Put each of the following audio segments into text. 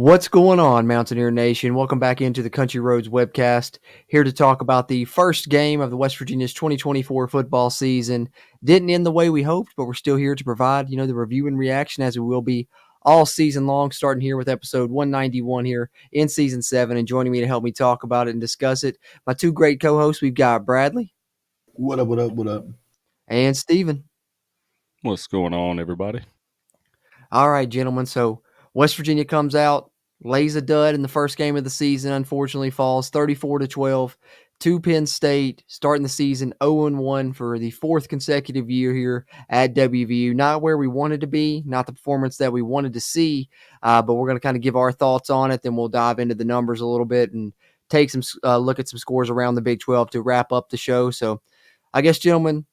What's going on, Mountaineer Nation? Welcome back into the Country Roads Webcast. Here to talk about the first game of the West Virginia's 2024 football season. Didn't end the way we hoped, but we're still here to provide, the review and reaction as we will be all season long, starting here with episode 191 here in season 7. And joining me to help me talk about it and discuss it, my two great co-hosts. We've got Bradley. What up, what up, what up? And Steven. What's going on, everybody? All right, gentlemen. So West Virginia comes out, lays a dud in the first game of the season, unfortunately falls 34-12 to Penn State, starting the season 0-1 for the fourth consecutive year here at WVU. Not where we wanted to be, not the performance that we wanted to see, but we're going to kind of give our thoughts on it. Then we'll dive into the numbers a little bit and take some look at some scores around the Big 12 to wrap up the show. So I guess, gentlemen,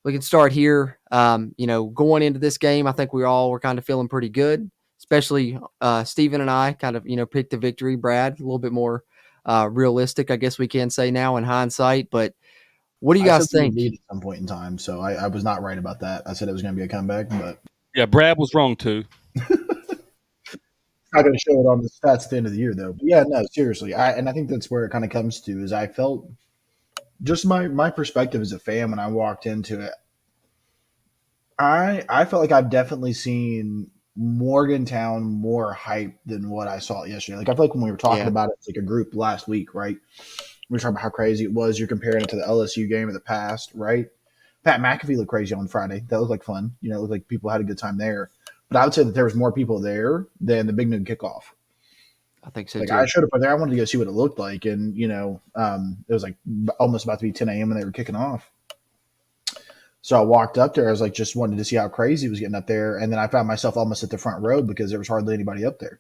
we can start here. Going into this game, I think we all were kind of feeling pretty good, especially Steven and I kind of, picked the victory. Brad, a little bit more realistic, I guess we can say now in hindsight. But what do you guys think? Lead at some point in time, so I was not right about that. I said it was going to be a comeback, but yeah, Brad was wrong too. Not going to show it on the stats at the end of the year, though. But yeah, no, seriously, I think that's where it kind of comes to is I felt just my perspective as a fan when I walked into it. I felt like I've definitely seen Morgantown more hype than what I saw yesterday. Like I feel like when we were talking about it, it's like a group last week, right? We were talking about how crazy it was. You're comparing it to the LSU game of the past, right? Pat McAfee looked crazy on Friday. That looked like fun. It looked like people had a good time there. But I would say that there was more people there than the Big Noon kickoff. I think so, like too. I showed up there. I wanted to go see what it looked like. And, it was like almost about to be 10 a.m. when they were kicking off. So I walked up there. I was like, just wanted to see how crazy it was getting up there. And then I found myself almost at the front row because there was hardly anybody up there.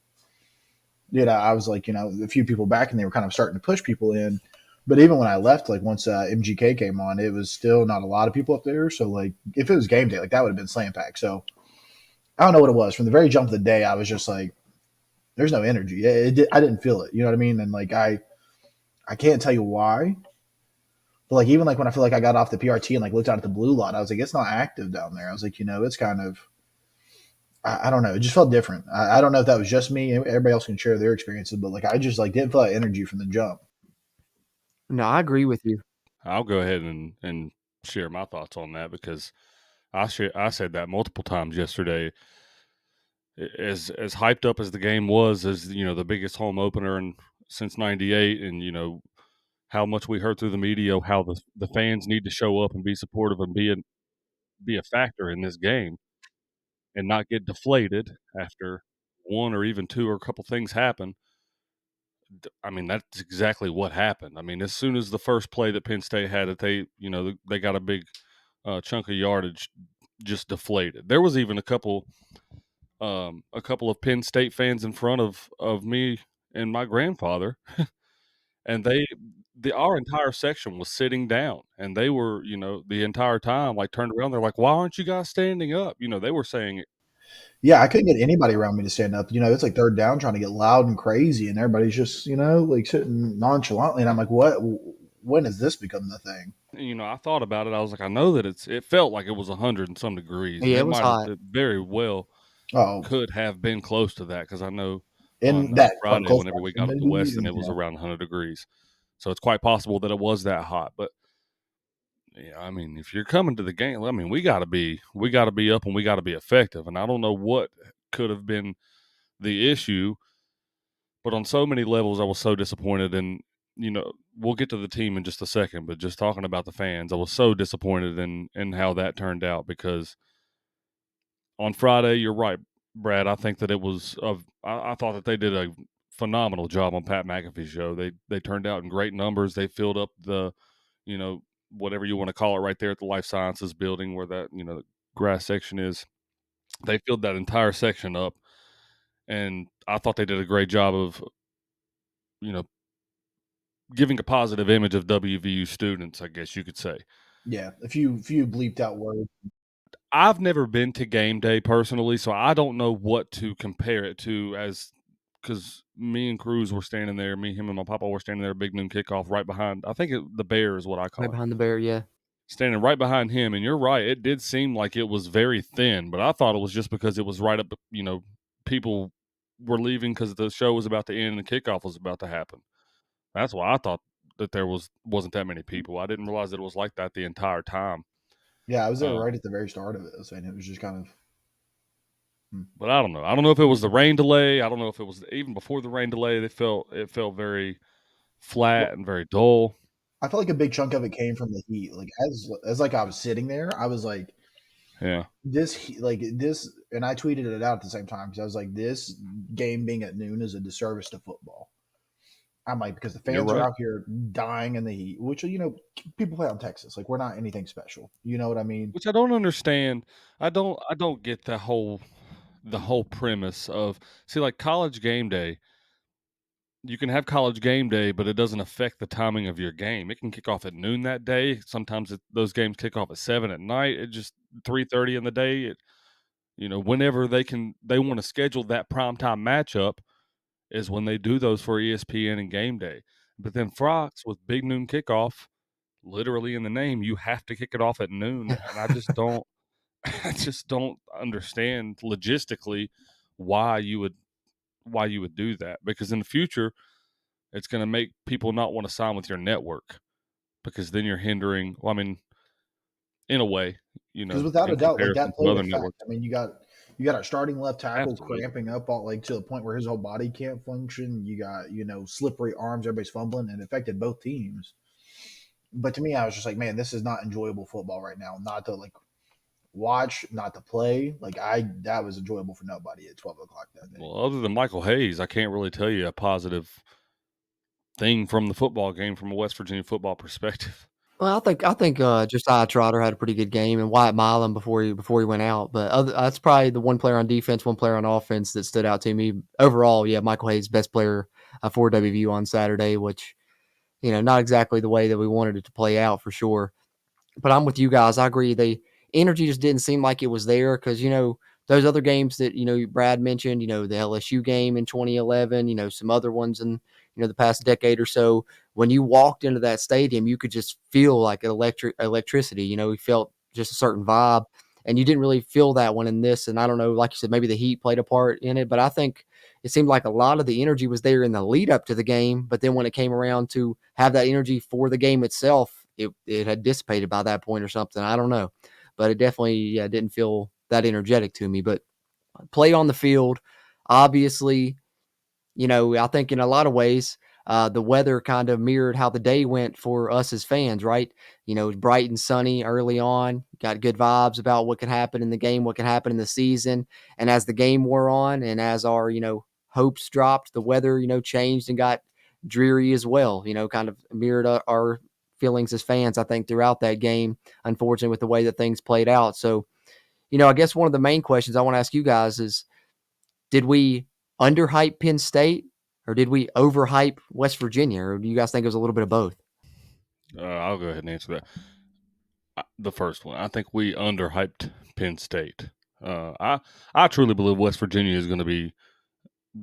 I was like, a few people back and they were kind of starting to push people in. But even when I left, like once MGK came on, it was still not a lot of people up there. So like if it was game day, like that would have been slam pack. So I don't know what it was. From the very jump of the day, I was just like, there's no energy. I didn't feel it. You know what I mean? And like I can't tell you why. But like even like when I feel like I got off the PRT and like looked out at the blue lot, I was like, it's not active down there. I was like, it's kind of I don't know. It just felt different. I don't know if that was just me. Everybody else can share their experiences, but like I just like didn't feel that energy from the jump. No, I agree with you. I'll go ahead and share my thoughts on that because I said that multiple times yesterday. As hyped up as the game was, as the biggest home opener since '98, and how much we heard through the media how the fans need to show up and be supportive and be a factor in this game and not get deflated after one or even two or a couple things happen. I mean, that's exactly what happened. I mean, as soon as the first play that Penn State had it, they got a big chunk of yardage just deflated. There was even a couple of Penn State fans in front of me and my grandfather, and our entire section was sitting down, and they were, the entire time like turned around. They're like, "Why aren't you guys standing up?" They were saying it. Yeah, I couldn't get anybody around me to stand up. It's like third down trying to get loud and crazy, and everybody's just, like sitting nonchalantly. And I'm like, what? When has this become the thing? I thought about it. I was like, I know that it felt like it was 100 and some degrees. Yeah, And it was hot. it very well could have been close to that because I know on Friday, whenever we got up to Weston, it was around 100 degrees. So it's quite possible that it was that hot. But yeah, I mean, if you're coming to the game, I mean, we got to be up and we got to be effective. And I don't know what could have been the issue, but on so many levels, I was so disappointed. And we'll get to the team in just a second, but just talking about the fans, I was so disappointed in how that turned out because on Friday, you're right, Brad. I think that it was I thought that they did a phenomenal job on Pat McAfee's show. They turned out in great numbers. They filled up the, whatever you want to call it, right there at the Life Sciences building where that the grass section is. They filled that entire section up, and I thought they did a great job of, giving a positive image of WVU students, I guess you could say. Yeah, a few bleeped out words. I've never been to game day personally, so I don't know what to compare it to because me and Cruz were standing there, him and my papa were standing there, Big Noon kickoff right behind, I think the Bear is what I call Right it. behind the Bear, yeah. Standing right behind him, and you're right, it did seem like it was very thin, but I thought it was just because it was right up, people were leaving because the show was about to end and the kickoff was about to happen. That's why I thought that there wasn't that many people. I didn't realize that it was like that the entire time. Yeah, I was there right at the very start of this, and it was just kind of. But I don't know. I don't know if it was the rain delay. I don't know if it was even before the rain delay. It felt very flat and very dull. I felt like a big chunk of it came from the heat. Like as like I was sitting there, I was like, Yeah. this, and I tweeted it out at the same time because I was like, this game being at noon is a disservice to football. I'm like, because the You're fans are right. out here dying in the heat, which, people play out in Texas. Like, we're not anything special. You know what I mean? Which I don't understand. I don't get the whole premise of, see, like college game day. You can have college game day, but it doesn't affect the timing of your game. It can kick off at noon that day. Sometimes those games kick off at 7 at night. It just 3:30 in the day. Whenever they want to schedule that primetime matchup is when they do those for ESPN and game day. But then Fox with big noon kickoff, literally in the name, you have to kick it off at noon, and I just don't I just don't understand logistically why you would do that, because in the future it's going to make people not want to sign with your network, because then you're hindering, well, I mean, in a way, Because without a in doubt, like comparison that to played other a fact. networks. I mean, you got our starting left tackle Absolutely. cramping up all like to the point where his whole body can't function. You got slippery arms, everybody's fumbling, and it affected both teams. But to me, I was just like, man, this is not enjoyable football right now. Not to like watch, not to play. Like that was enjoyable for nobody at 12 o'clock that day. Well, other than Michael Hayes, I can't really tell you a positive thing from the football game from a West Virginia football perspective. Well, I think Josiah Trotter had a pretty good game, and Wyatt Milam before he went out. But that's probably the one player on defense, one player on offense that stood out to me overall. Yeah, Michael Hayes, best player for WVU on Saturday, which not exactly the way that we wanted it to play out for sure. But I'm with you guys. I agree. The energy just didn't seem like it was there because those other games that Brad mentioned, the LSU game in 2011, some other ones in the past decade or so. When you walked into that stadium, you could just feel like electricity. You felt just a certain vibe, and you didn't really feel that one in this. And I don't know, like you said, maybe the heat played a part in it, but I think it seemed like a lot of the energy was there in the lead up to the game. But then when it came around to have that energy for the game itself, it had dissipated by that point or something. I don't know, but it definitely didn't feel that energetic to me. But play on the field, obviously, I think in a lot of ways, the weather kind of mirrored how the day went for us as fans, right? It was bright and sunny early on, got good vibes about what could happen in the game, what could happen in the season. And as the game wore on and as our, hopes dropped, the weather, changed and got dreary as well, kind of mirrored our feelings as fans, I think, throughout that game, unfortunately, with the way that things played out. So, I guess one of the main questions I want to ask you guys is, did we underhype Penn State or did we overhype West Virginia? Or do you guys think it was a little bit of both? I'll go ahead and answer that. The first one, I think we underhyped Penn State. I truly believe West Virginia is going to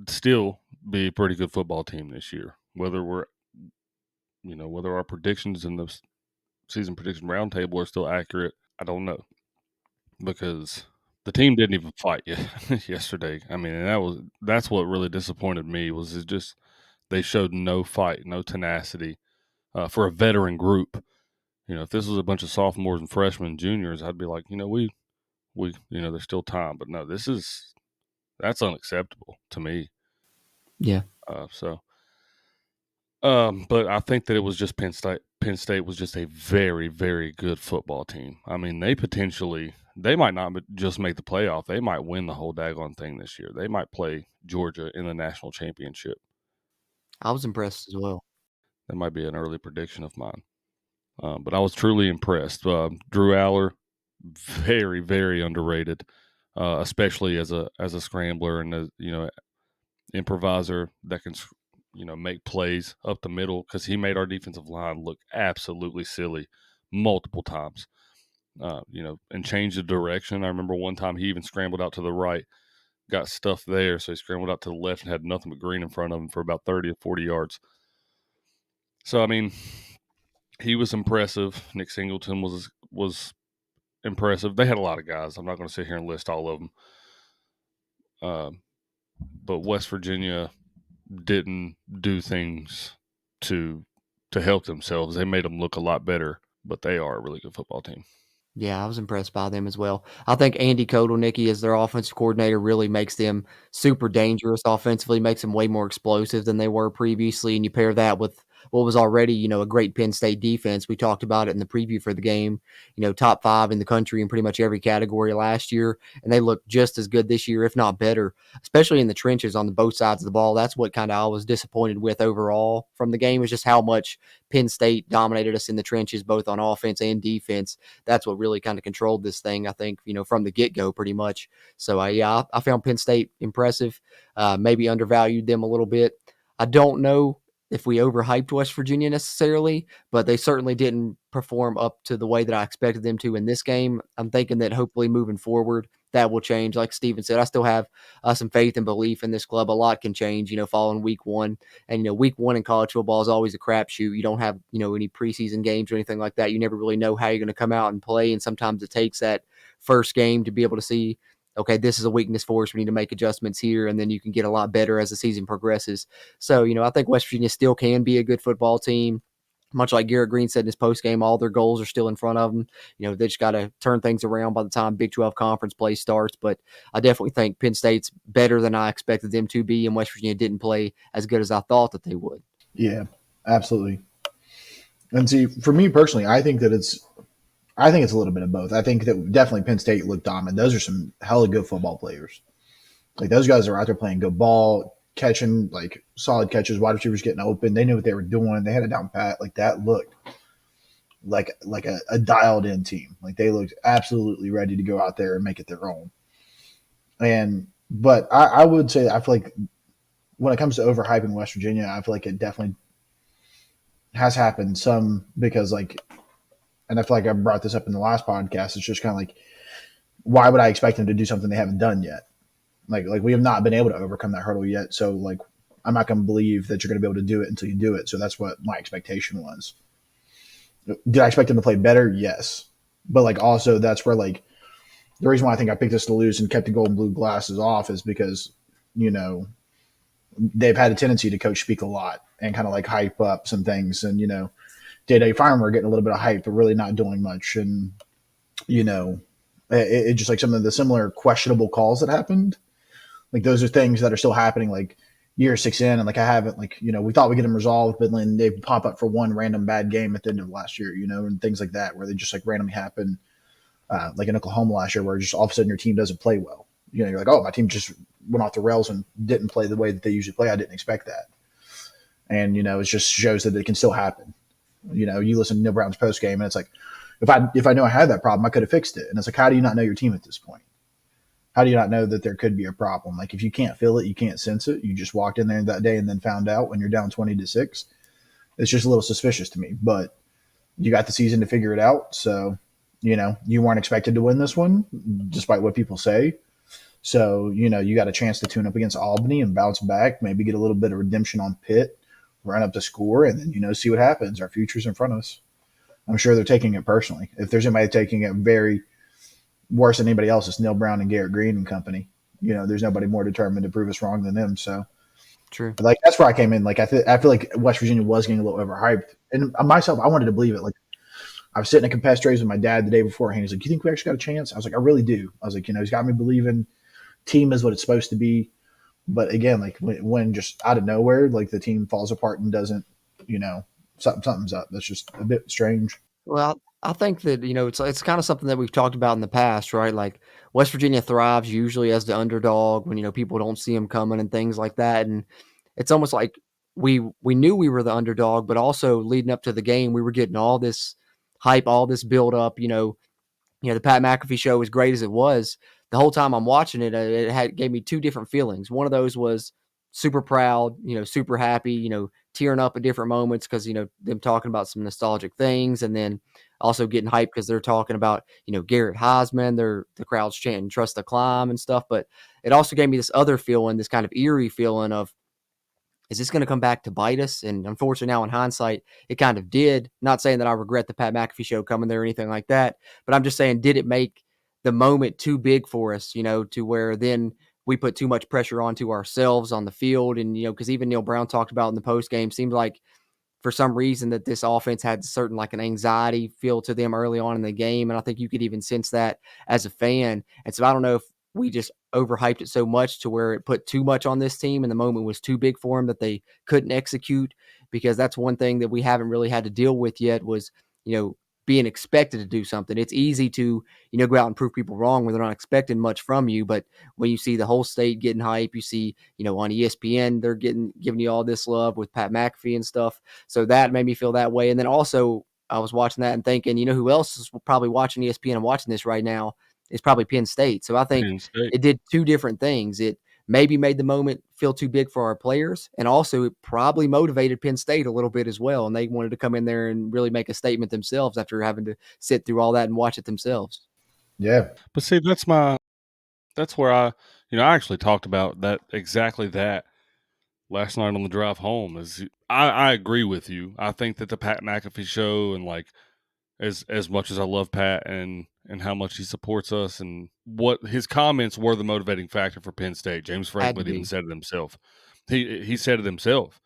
still be a pretty good football team this year. Whether our predictions in the season prediction roundtable are still accurate, I don't know, because the team didn't even fight yesterday. I mean, and that's what really disappointed me, was it just they showed no fight, no tenacity for a veteran group. If this was a bunch of sophomores and freshmen, juniors, I'd be like, there's still time. But no, that's unacceptable to me. Yeah. But I think that it was just Penn State. Penn State was just a very, very good football team. I mean, they might not just make the playoff. They might win the whole daggone thing this year. They might play Georgia in the national championship. I was impressed as well. That might be an early prediction of mine. But I was truly impressed. Drew Aller, very, very underrated, especially as a scrambler and as improviser that can make plays up the middle, because he made our defensive line look absolutely silly multiple times. And changed the direction. I remember one time he even scrambled out to the right, got stuff there, so he scrambled out to the left and had nothing but green in front of him for about 30 or 40 yards. So I mean, he was impressive. Nick Singleton was impressive. They had a lot of guys. I'm not going to sit here and list all of them. but West Virginia didn't do things to help themselves. They made them look a lot better, but they are a really good football team. Yeah, I was impressed by them as well. I think Andy Kotelnicki as their offensive coordinator really makes them super dangerous offensively, makes them way more explosive than they were previously, and you pair that with what was already, a great Penn State defense. We talked about it in the preview for the game, top 5 in the country in pretty much every category last year, and they look just as good this year, if not better, especially in the trenches on the both sides of the ball. That's what kind of I was disappointed with overall from the game, is just how much Penn State dominated us in the trenches, both on offense and defense. That's what really kind of controlled this thing, I think, from the get-go pretty much. So, I found Penn State impressive, maybe undervalued them a little bit. I don't know if we overhyped West Virginia necessarily, but they certainly didn't perform up to the way that I expected them to in this game. I'm thinking that hopefully moving forward, that will change. Like Steven said, I still have some faith and belief in this club. A lot can change, following week one. And, week one in college football is always a crapshoot. You don't have, any preseason games or anything like that. You never really know how you're going to come out and play. And sometimes it takes that first game to be able to see, okay, this is a weakness for us. We need to make adjustments here. And then you can get a lot better as the season progresses. So, I think West Virginia still can be a good football team. Much like Garrett Green said in his post game, all their goals are still in front of them. They just got to turn things around by the time Big 12 conference play starts. But I definitely think Penn State's better than I expected them to be, and West Virginia didn't play as good as I thought that they would. Yeah, absolutely. And see, for me personally, I think it's a little bit of both. I think that definitely Penn State looked dominant. Those are some hella good football players. Like those guys are out there playing good ball, catching like solid catches, wide receivers getting open. They knew what they were doing. They had it down pat. Like that looked like a dialed in team. Like they looked absolutely ready to go out there and make it their own. But I would say I feel like when it comes to overhyping West Virginia, I feel like it definitely has happened some because like, and I feel like I brought this up in the last podcast. It's just kind of like, why would I expect them to do something they haven't done yet? Like we have not been able to overcome that hurdle yet. So like, I'm not going to believe that you're going to be able to do it until you do it. So that's what my expectation was. Did I expect them to play better? Yes. But like also that's where like the reason why I think I picked us to lose and kept the gold and blue glasses off is because, they've had a tendency to coach speak a lot and kind of like hype up some things. And, Day-Day Farmer getting a little bit of hype, but really not doing much. And, it just like some of the similar questionable calls that happened. Like those are things that are still happening like year 6 in. And like I haven't like, we thought we'd get them resolved, but then they pop up for one random bad game at the end of last year, and things like that where they just like randomly happen. Like in Oklahoma last year where just all of a sudden your team doesn't play well. You're like, oh, my team just went off the rails and didn't play the way that they usually play. I didn't expect that. And, it just shows that it can still happen. You listen to Neil Brown's post game and it's like, if I know I had that problem, I could have fixed it. And it's like, how do you not know your team at this point? How do you not know that there could be a problem? Like if you can't feel it, you can't sense it. You just walked in there that day and then found out when you're down 20-6. It's just a little suspicious to me, but you got the season to figure it out. So, you weren't expected to win this one despite what people say. So, you got a chance to tune up against Albany and bounce back, maybe get a little bit of redemption on Pitt, run up the score, and then, see what happens. Our future's in front of us. I'm sure they're taking it personally. If there's anybody taking it very worse than anybody else, it's Neil Brown and Garrett Green and company. There's nobody more determined to prove us wrong than them. So, True. like that's where I came in. Like I feel like West Virginia was getting a little overhyped, and myself, I wanted to believe it. Like I was sitting at Campestres with my dad the day beforehand. He's like, "You think we actually got a chance?" I was like, "I really do." I was like, he's got me believing. Team is what it's supposed to be, but again, like when just out of nowhere, like the team falls apart and doesn't, something's up. That's just a bit strange. Well, I think that, it's kind of something that we've talked about in the past, right? Like West Virginia thrives usually as the underdog when, people don't see them coming and things like that. And it's almost like we knew we were the underdog, but also leading up to the game, we were getting all this hype, all this build up, the Pat McAfee show, as great as it was, the whole time I'm watching it, gave me two different feelings. One of those was super proud, super happy, tearing up at different moments because, them talking about some nostalgic things, and then also getting hyped because they're talking about, Garrett Heisman, the crowd's chanting "Trust the Climb" and stuff. But it also gave me this other feeling, this kind of eerie feeling of, is this going to come back to bite us? And unfortunately, now in hindsight, it kind of did. Not saying that I regret the Pat McAfee show coming there or anything like that, but I'm just saying, did it make the moment too big for us, to where then we put too much pressure onto ourselves on the field. And, because even Neil Brown talked about in the post game, seems like for some reason that this offense had certain like an anxiety feel to them early on in the game. And I think you could even sense that as a fan. And so I don't know if we just overhyped it so much to where it put too much on this team and the moment was too big for them that they couldn't execute, because that's one thing that we haven't really had to deal with yet was, being expected to do something. It's easy to, go out and prove people wrong when they're not expecting much from you. But when you see the whole state getting hype, you see, on ESPN, they're giving you all this love with Pat McAfee and stuff. So that made me feel that way. And then also I was watching that and thinking, who else is probably watching ESPN and watching this right now is probably Penn State. So I think Penn State. it did two different things. It maybe made the moment feel too big for our players, and also it probably motivated Penn State a little bit as well. And they wanted to come in there and really make a statement themselves after having to sit through all that and watch it themselves. Yeah. But see, that's where I actually talked about that exactly that last night on the drive home. Is I agree with you. I think that the Pat McAfee show, and like as much as I love Pat and how much he supports us, and what his comments were the motivating factor for Penn State. James Had to Franklin even be. said it himself. He said it himself,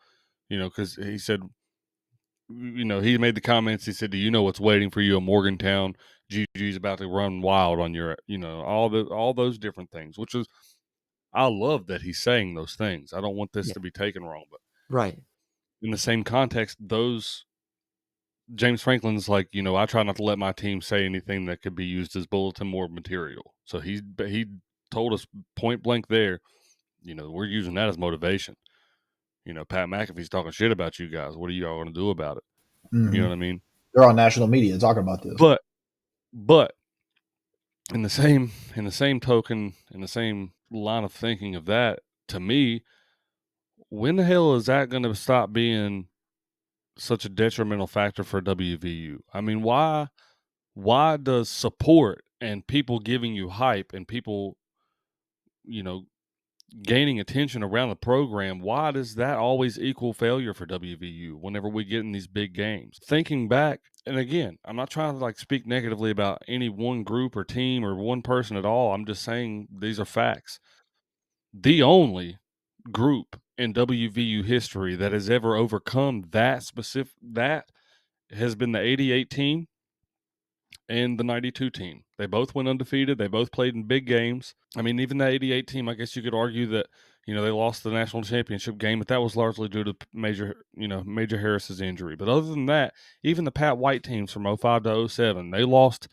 because he said, he made the comments. He said, "Do you know what's waiting for you in Morgantown? Gigi's about to run wild on your, all those different things." Which is, I love that he's saying those things. I don't want this Yeah. to be taken wrong, but Right. in the same context, James Franklin's like, I try not to let my team say anything that could be used as bulletin board material. So he told us point blank there, we're using that as motivation. Pat McAfee's talking shit about you guys. What are y'all going to do about it? You know what I mean? They're on national media talking about this. But in the same token, in the same line of thinking of that, to me, when the hell is that going to stop being such a detrimental factor for WVU? I mean, why does support and people giving you hype and people, gaining attention around the program, why does that always equal failure for WVU whenever we get in these big games? Thinking back, and again, I'm not trying to speak negatively about any one group or team or one person at all. I'm just saying these are facts. The only group in WVU history that has ever overcome that has been the 88 team and the 92 team. They both went undefeated. They both played in big games. I mean, even the 88 team, I guess you could argue that, they lost the national championship game, but that was largely due to Major Harris's injury. But other than that, even the Pat White teams from 05 to 07, they lost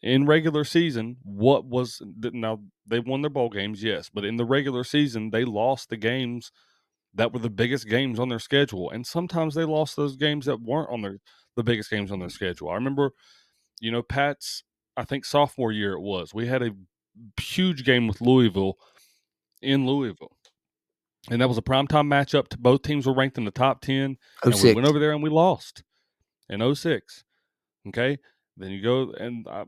in regular season. Now they won their bowl games, yes, but in the regular season, they lost the games that were the biggest games on their schedule. And sometimes they lost those games that weren't on the biggest games on their schedule. I remember, Pat's, I think sophomore year it was, we had a huge game with Louisville in Louisville. And that was a primetime matchup. Both teams were ranked in the top 10, and we 06. went over there and we lost in 06. Okay? Then you go, and I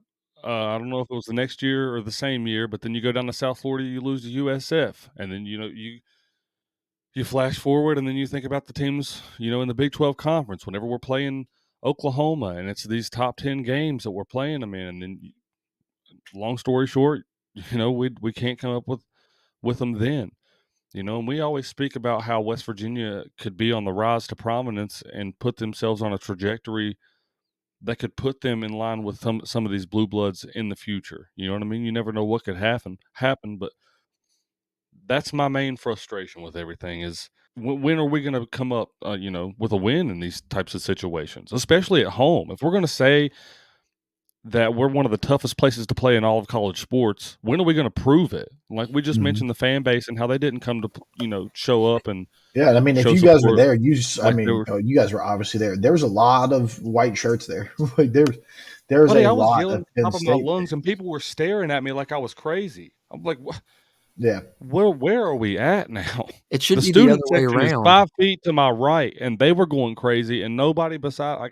don't know if it was the next year or the same year, but then you go down to South Florida, you lose to USF. And then, you flash forward, and then you think about the teams, in the Big 12 Conference, whenever we're playing Oklahoma, and it's these top 10 games that we're playing them in. And then, long story short, we can't come up with them then. And we always speak about how West Virginia could be on the rise to prominence and put themselves on a trajectory that could put them in line with some of these blue bloods in the future. You know what I mean? You never know what could happen, but that's my main frustration with everything is when are we going to come up, with a win in these types of situations, especially at home? If we're going to say that we're one of the toughest places to play in all of college sports, when are we going to prove it? Like we just mentioned the fan base and how they didn't come to, show up and Yeah, I mean, if show you guys were support there, like they were. you guys were obviously there. There was a lot of white shirts there. Like there was Buddy, a I was lot yelling of at the Penn top of my State lungs, fans. and people were staring at me like I was crazy. I'm like, Yeah, where are we at now? It should The be the other student way section is around. 5 feet to my right, and they were going crazy, and nobody beside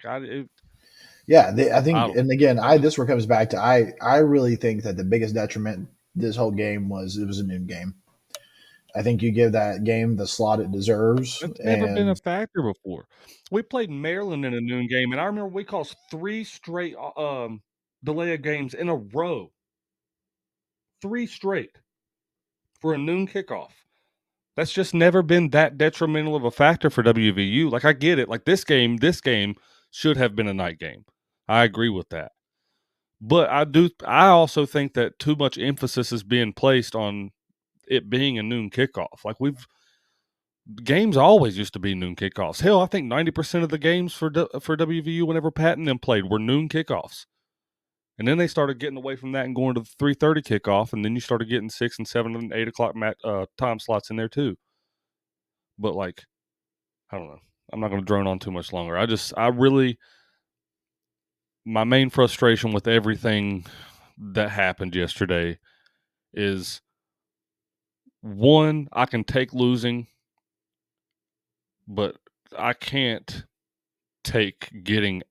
yeah. I I think, don't and again, this where comes back to I really think that the biggest detriment this whole game was it was a noon game. I think you give that game the slot it deserves, That's never been a and factor before. We played Maryland in a noon game, and I remember we caused 3 straight delay of games in a row. 3 straight. for a noon kickoff. That's just never been that detrimental of a factor for WVU. Like, I get it. Like, this game should have been a night game. I agree with that. But I also think that too much emphasis is being placed on it being a noon kickoff. Like, games always used to be noon kickoffs. Hell, I think 90% of the games for WVU whenever Pat and them played were noon kickoffs. And then they started getting away from that and going to the 3:30 kickoff, and then you started getting 6 and 7 and 8 o'clock time slots in there too. But, like, I don't know. I'm not going to drone on too much longer. My main frustration with everything that happened yesterday is, one, I can take losing, but I can't take getting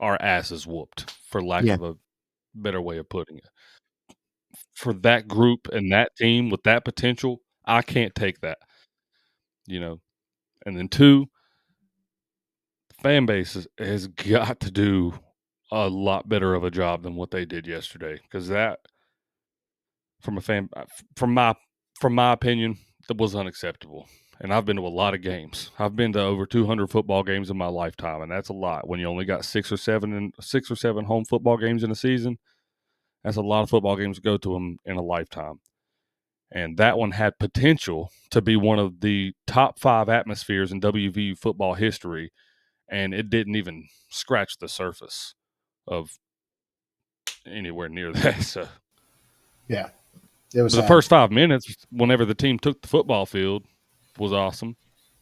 our asses whooped, for lack Yeah. of a better way of putting it. For that group and that team with that potential, I can't take that. And then two, the fan base has got to do a lot better of a job than what they did yesterday, because that, from my opinion, that was unacceptable. And I've been to a lot of games. I've been to over 200 football games in my lifetime, and that's a lot. When you only got 6 or 7 home football games in a season, that's a lot of football games to go to them in a lifetime. And that one had potential to be one of the top 5 atmospheres in WVU football history, and it didn't even scratch the surface of anywhere near that. So, Yeah, it was but the sad. first 5 minutes, whenever the team took the football field, was awesome.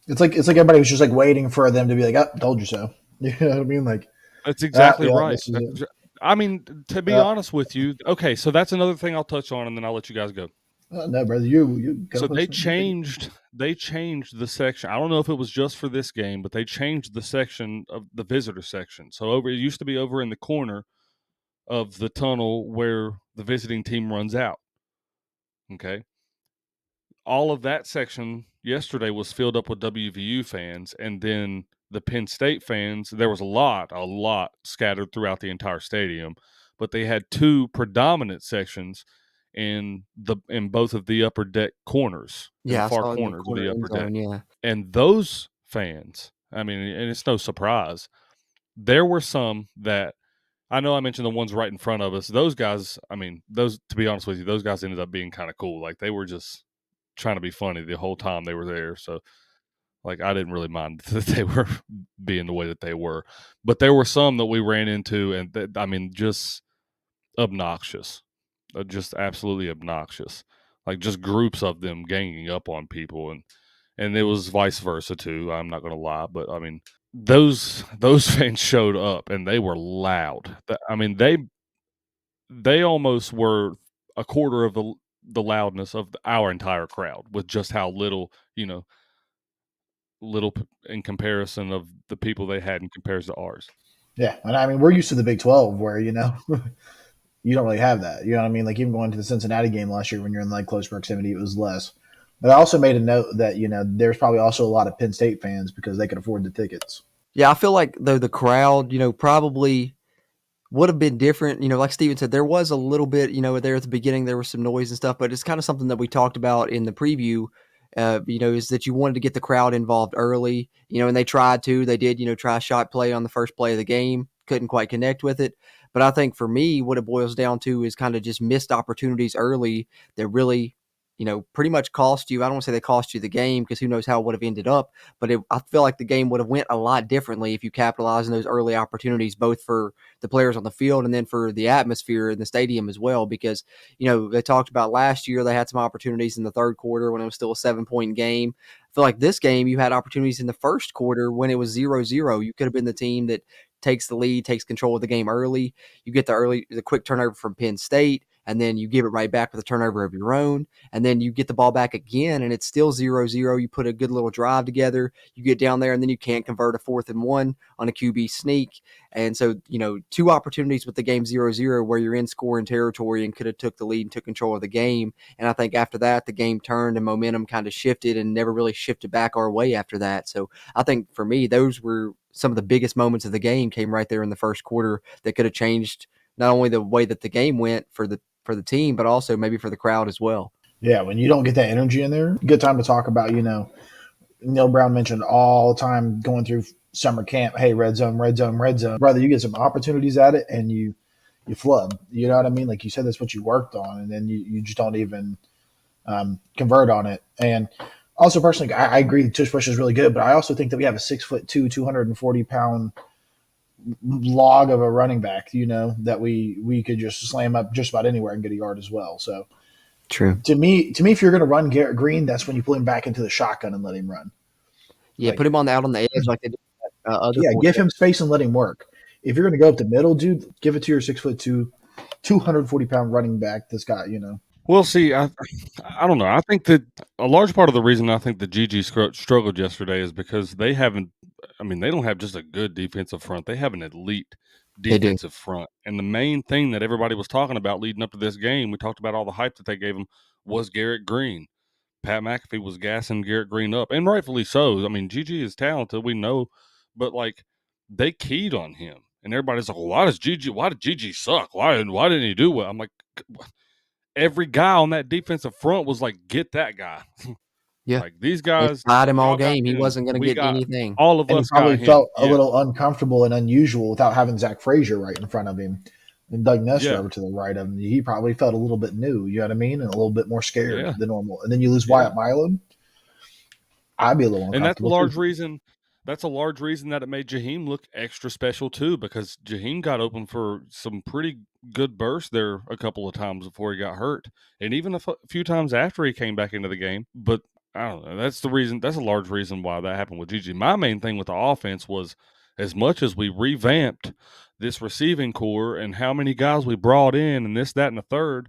It's like everybody was just like waiting for them to be like, "Oh, told you so." You know what I mean? Like, That's exactly right. This is it. I mean, to be honest with you, okay, so that's another thing I'll touch on, and then I'll let you guys go. No, brother, you go. So they changed the section. I don't know if it was just for this game, but they changed the section of the visitor section. So it used to be over in the corner of the tunnel where the visiting team runs out. Okay. All of that section yesterday was filled up with WVU fans, and then the Penn State fans, there was a lot scattered throughout the entire stadium, but they had 2 predominant sections in both of the upper deck corners, in the Yeah, I far saw it in the corners of corner the end upper deck. zone, yeah. And those fans, I mean, and it's no surprise, there were some that, I know I mentioned the ones right in front of us. Those guys, I mean, to be honest with you, those guys ended up being kind of cool. Like, they were just trying to be funny the whole time they were there. So, like, I didn't really mind that they were being the way that they were. But there were some that we ran into, and I mean, just obnoxious, just absolutely obnoxious. Like, just groups of them ganging up on people, and it was vice versa too. I'm not going to lie, but I mean, those fans showed up and they were loud. I mean, they almost were a quarter of the loudness of our entire crowd, with just how little in comparison of the people they had in comparison to ours. Yeah, and I mean, we're used to the Big 12 where you don't really have that. You know what I mean? Like, even going to the Cincinnati game last year when you're in like close proximity, it was less. But I also made a note that there's probably also a lot of Penn State fans because they could afford the tickets. Yeah, I feel like though the crowd, probably would have been different. Like Steven said, there was a little bit, there at the beginning, there was some noise and stuff, but it's kind of something that we talked about in the preview, is that you wanted to get the crowd involved early, and they tried to. They did, try a shot play on the first play of the game, couldn't quite connect with it. But I think for me, what it boils down to is kind of just missed opportunities early that really, pretty much cost you. I don't want to say they cost you the game, because who knows how it would have ended up, but I feel like the game would have went a lot differently if you capitalized on those early opportunities, both for the players on the field and then for the atmosphere in the stadium as well. Because, they talked about last year, they had some opportunities in the third quarter when it was still a 7-point game. I feel like this game, you had opportunities in the first quarter when it was 0-0. You could have been the team that takes the lead, takes control of the game early. You get the quick turnover from Penn State, and then you give it right back with a turnover of your own. And then you get the ball back again, and it's still 0-0. You put a good little drive together. You get down there, and then you can't convert a 4th and 1 on a QB sneak. And so, 2 opportunities with the game 0-0 where you're in scoring territory and could have took the lead and took control of the game. And I think after that, the game turned and momentum kind of shifted and never really shifted back our way after that. So I think for me, those were some of the biggest moments of the game, came right there in the first quarter, that could have changed not only the way that the game went for the team, but also maybe for the crowd as well. Yeah, when you don't get that energy in there, good time to talk about, Neil Brown mentioned all the time going through summer camp, hey, red zone, red zone, red zone. Brother, you get some opportunities at it and you flub. You know what I mean? Like you said, that's what you worked on, and then you just don't even convert on it. And also, personally, I agree tush push is really good, but I also think that we have a 6'2", 240-pound log of a running back, that we could just slam up just about anywhere and get a yard as well. So True. to me, if you're going to run Garrett Green, that's when you pull him back into the shotgun and let him run. Yeah, put him out on the edge like they did other Yeah, give quarterback. him space and let him work. If you're going to go up the middle, dude, give it to your 6'2", 240-pound running back that's got, Well, see, I don't know. I think that a large part of the reason I think the GG struggled yesterday is because they haven't. I mean, they don't have just a good defensive front; they have an elite They do. defensive front. And the main thing that everybody was talking about leading up to this game, we talked about all the hype that they gave him, was Garrett Green. Pat McAfee was gassing Garrett Green up, and rightfully so. I mean, GG is talented, we know, but like they keyed on him, and everybody's like, well, Why did GG suck? Why didn't he do well? I'm like, every guy on that defensive front was like, get that guy. Yeah. Like these They guys, tied him all y'all got game. He him. wasn't going to We get got anything. all of and he us got probably him. felt a little uncomfortable and unusual without having Zach Frazier right in front of him and Doug Nestor Yeah. over to the right of him. He probably felt a little bit new, you know what I mean, and a little bit more scared Yeah. than normal. And then you lose Yeah. Wyatt Milam. I'd be a little And that's a uncomfortable large too. reason. That's a large reason that it made Jaheim look extra special too, because Jaheim got open for some pretty good bursts there a couple of times before he got hurt, and even a few times after he came back into the game. But I don't know. That's the reason. That's a large reason why that happened with Gigi. My main thing with the offense was, as much as we revamped this receiving core and how many guys we brought in and this, that, and the third,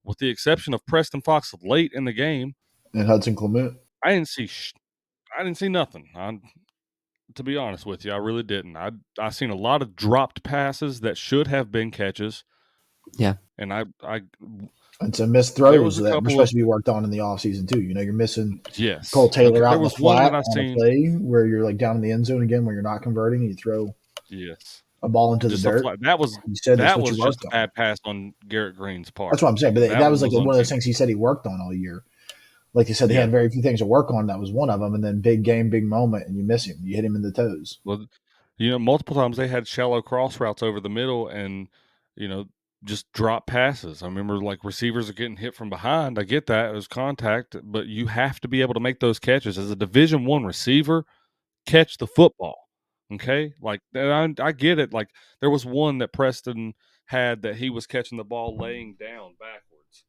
with the exception of Preston Fox late in the game, And Hudson Clement. I didn't see. I didn't see nothing. To be honest with you, I really didn't. I seen a lot of dropped passes that should have been catches. Yeah. And And some missed there throws was a that were couple supposed of to be worked on in the offseason too. You're missing Cole yes. Okay, Taylor out there in the was one flat that I on a seen. play where you're like down in the end zone again where you're not converting and you throw Yes, a ball into the just a dirt. flat. That was You said that's what you just worked a on. bad pass on Garrett Green's That's part. what I'm saying. But that was like one of those unclean. things he said he worked on all year. Like you said, they Yeah. had very few things to work on. That was one of them. And then big game, big moment, and you miss him. You hit him in the toes. Well, multiple times they had shallow cross routes over the middle, and you know, just drop passes. I remember like receivers are getting hit from behind. I get that it was contact, but you have to be able to make those catches as a Division I receiver. Catch the football, okay? Like I get it. Like there was one that Preston had that he was catching the ball laying down backwards,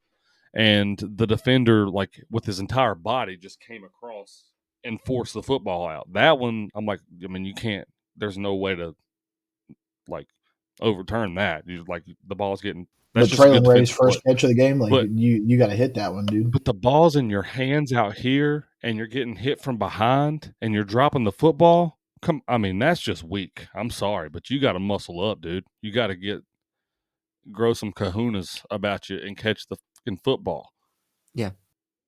and the defender, like with his entire body, just came across and forced the football out. That one, I'm like, I mean, you can't. There's no way to like overturn that. You like the ball's getting. That's But just a good Traylon Ray's defensive play. first catch of the game, like But you got to hit that one, dude. but the ball's in your hands out here, and you're getting hit from behind, and you're dropping the football. I mean, that's just weak. I'm sorry, but you got to muscle up, dude. You got to grow some kahunas about you and catch the fucking football. Yeah.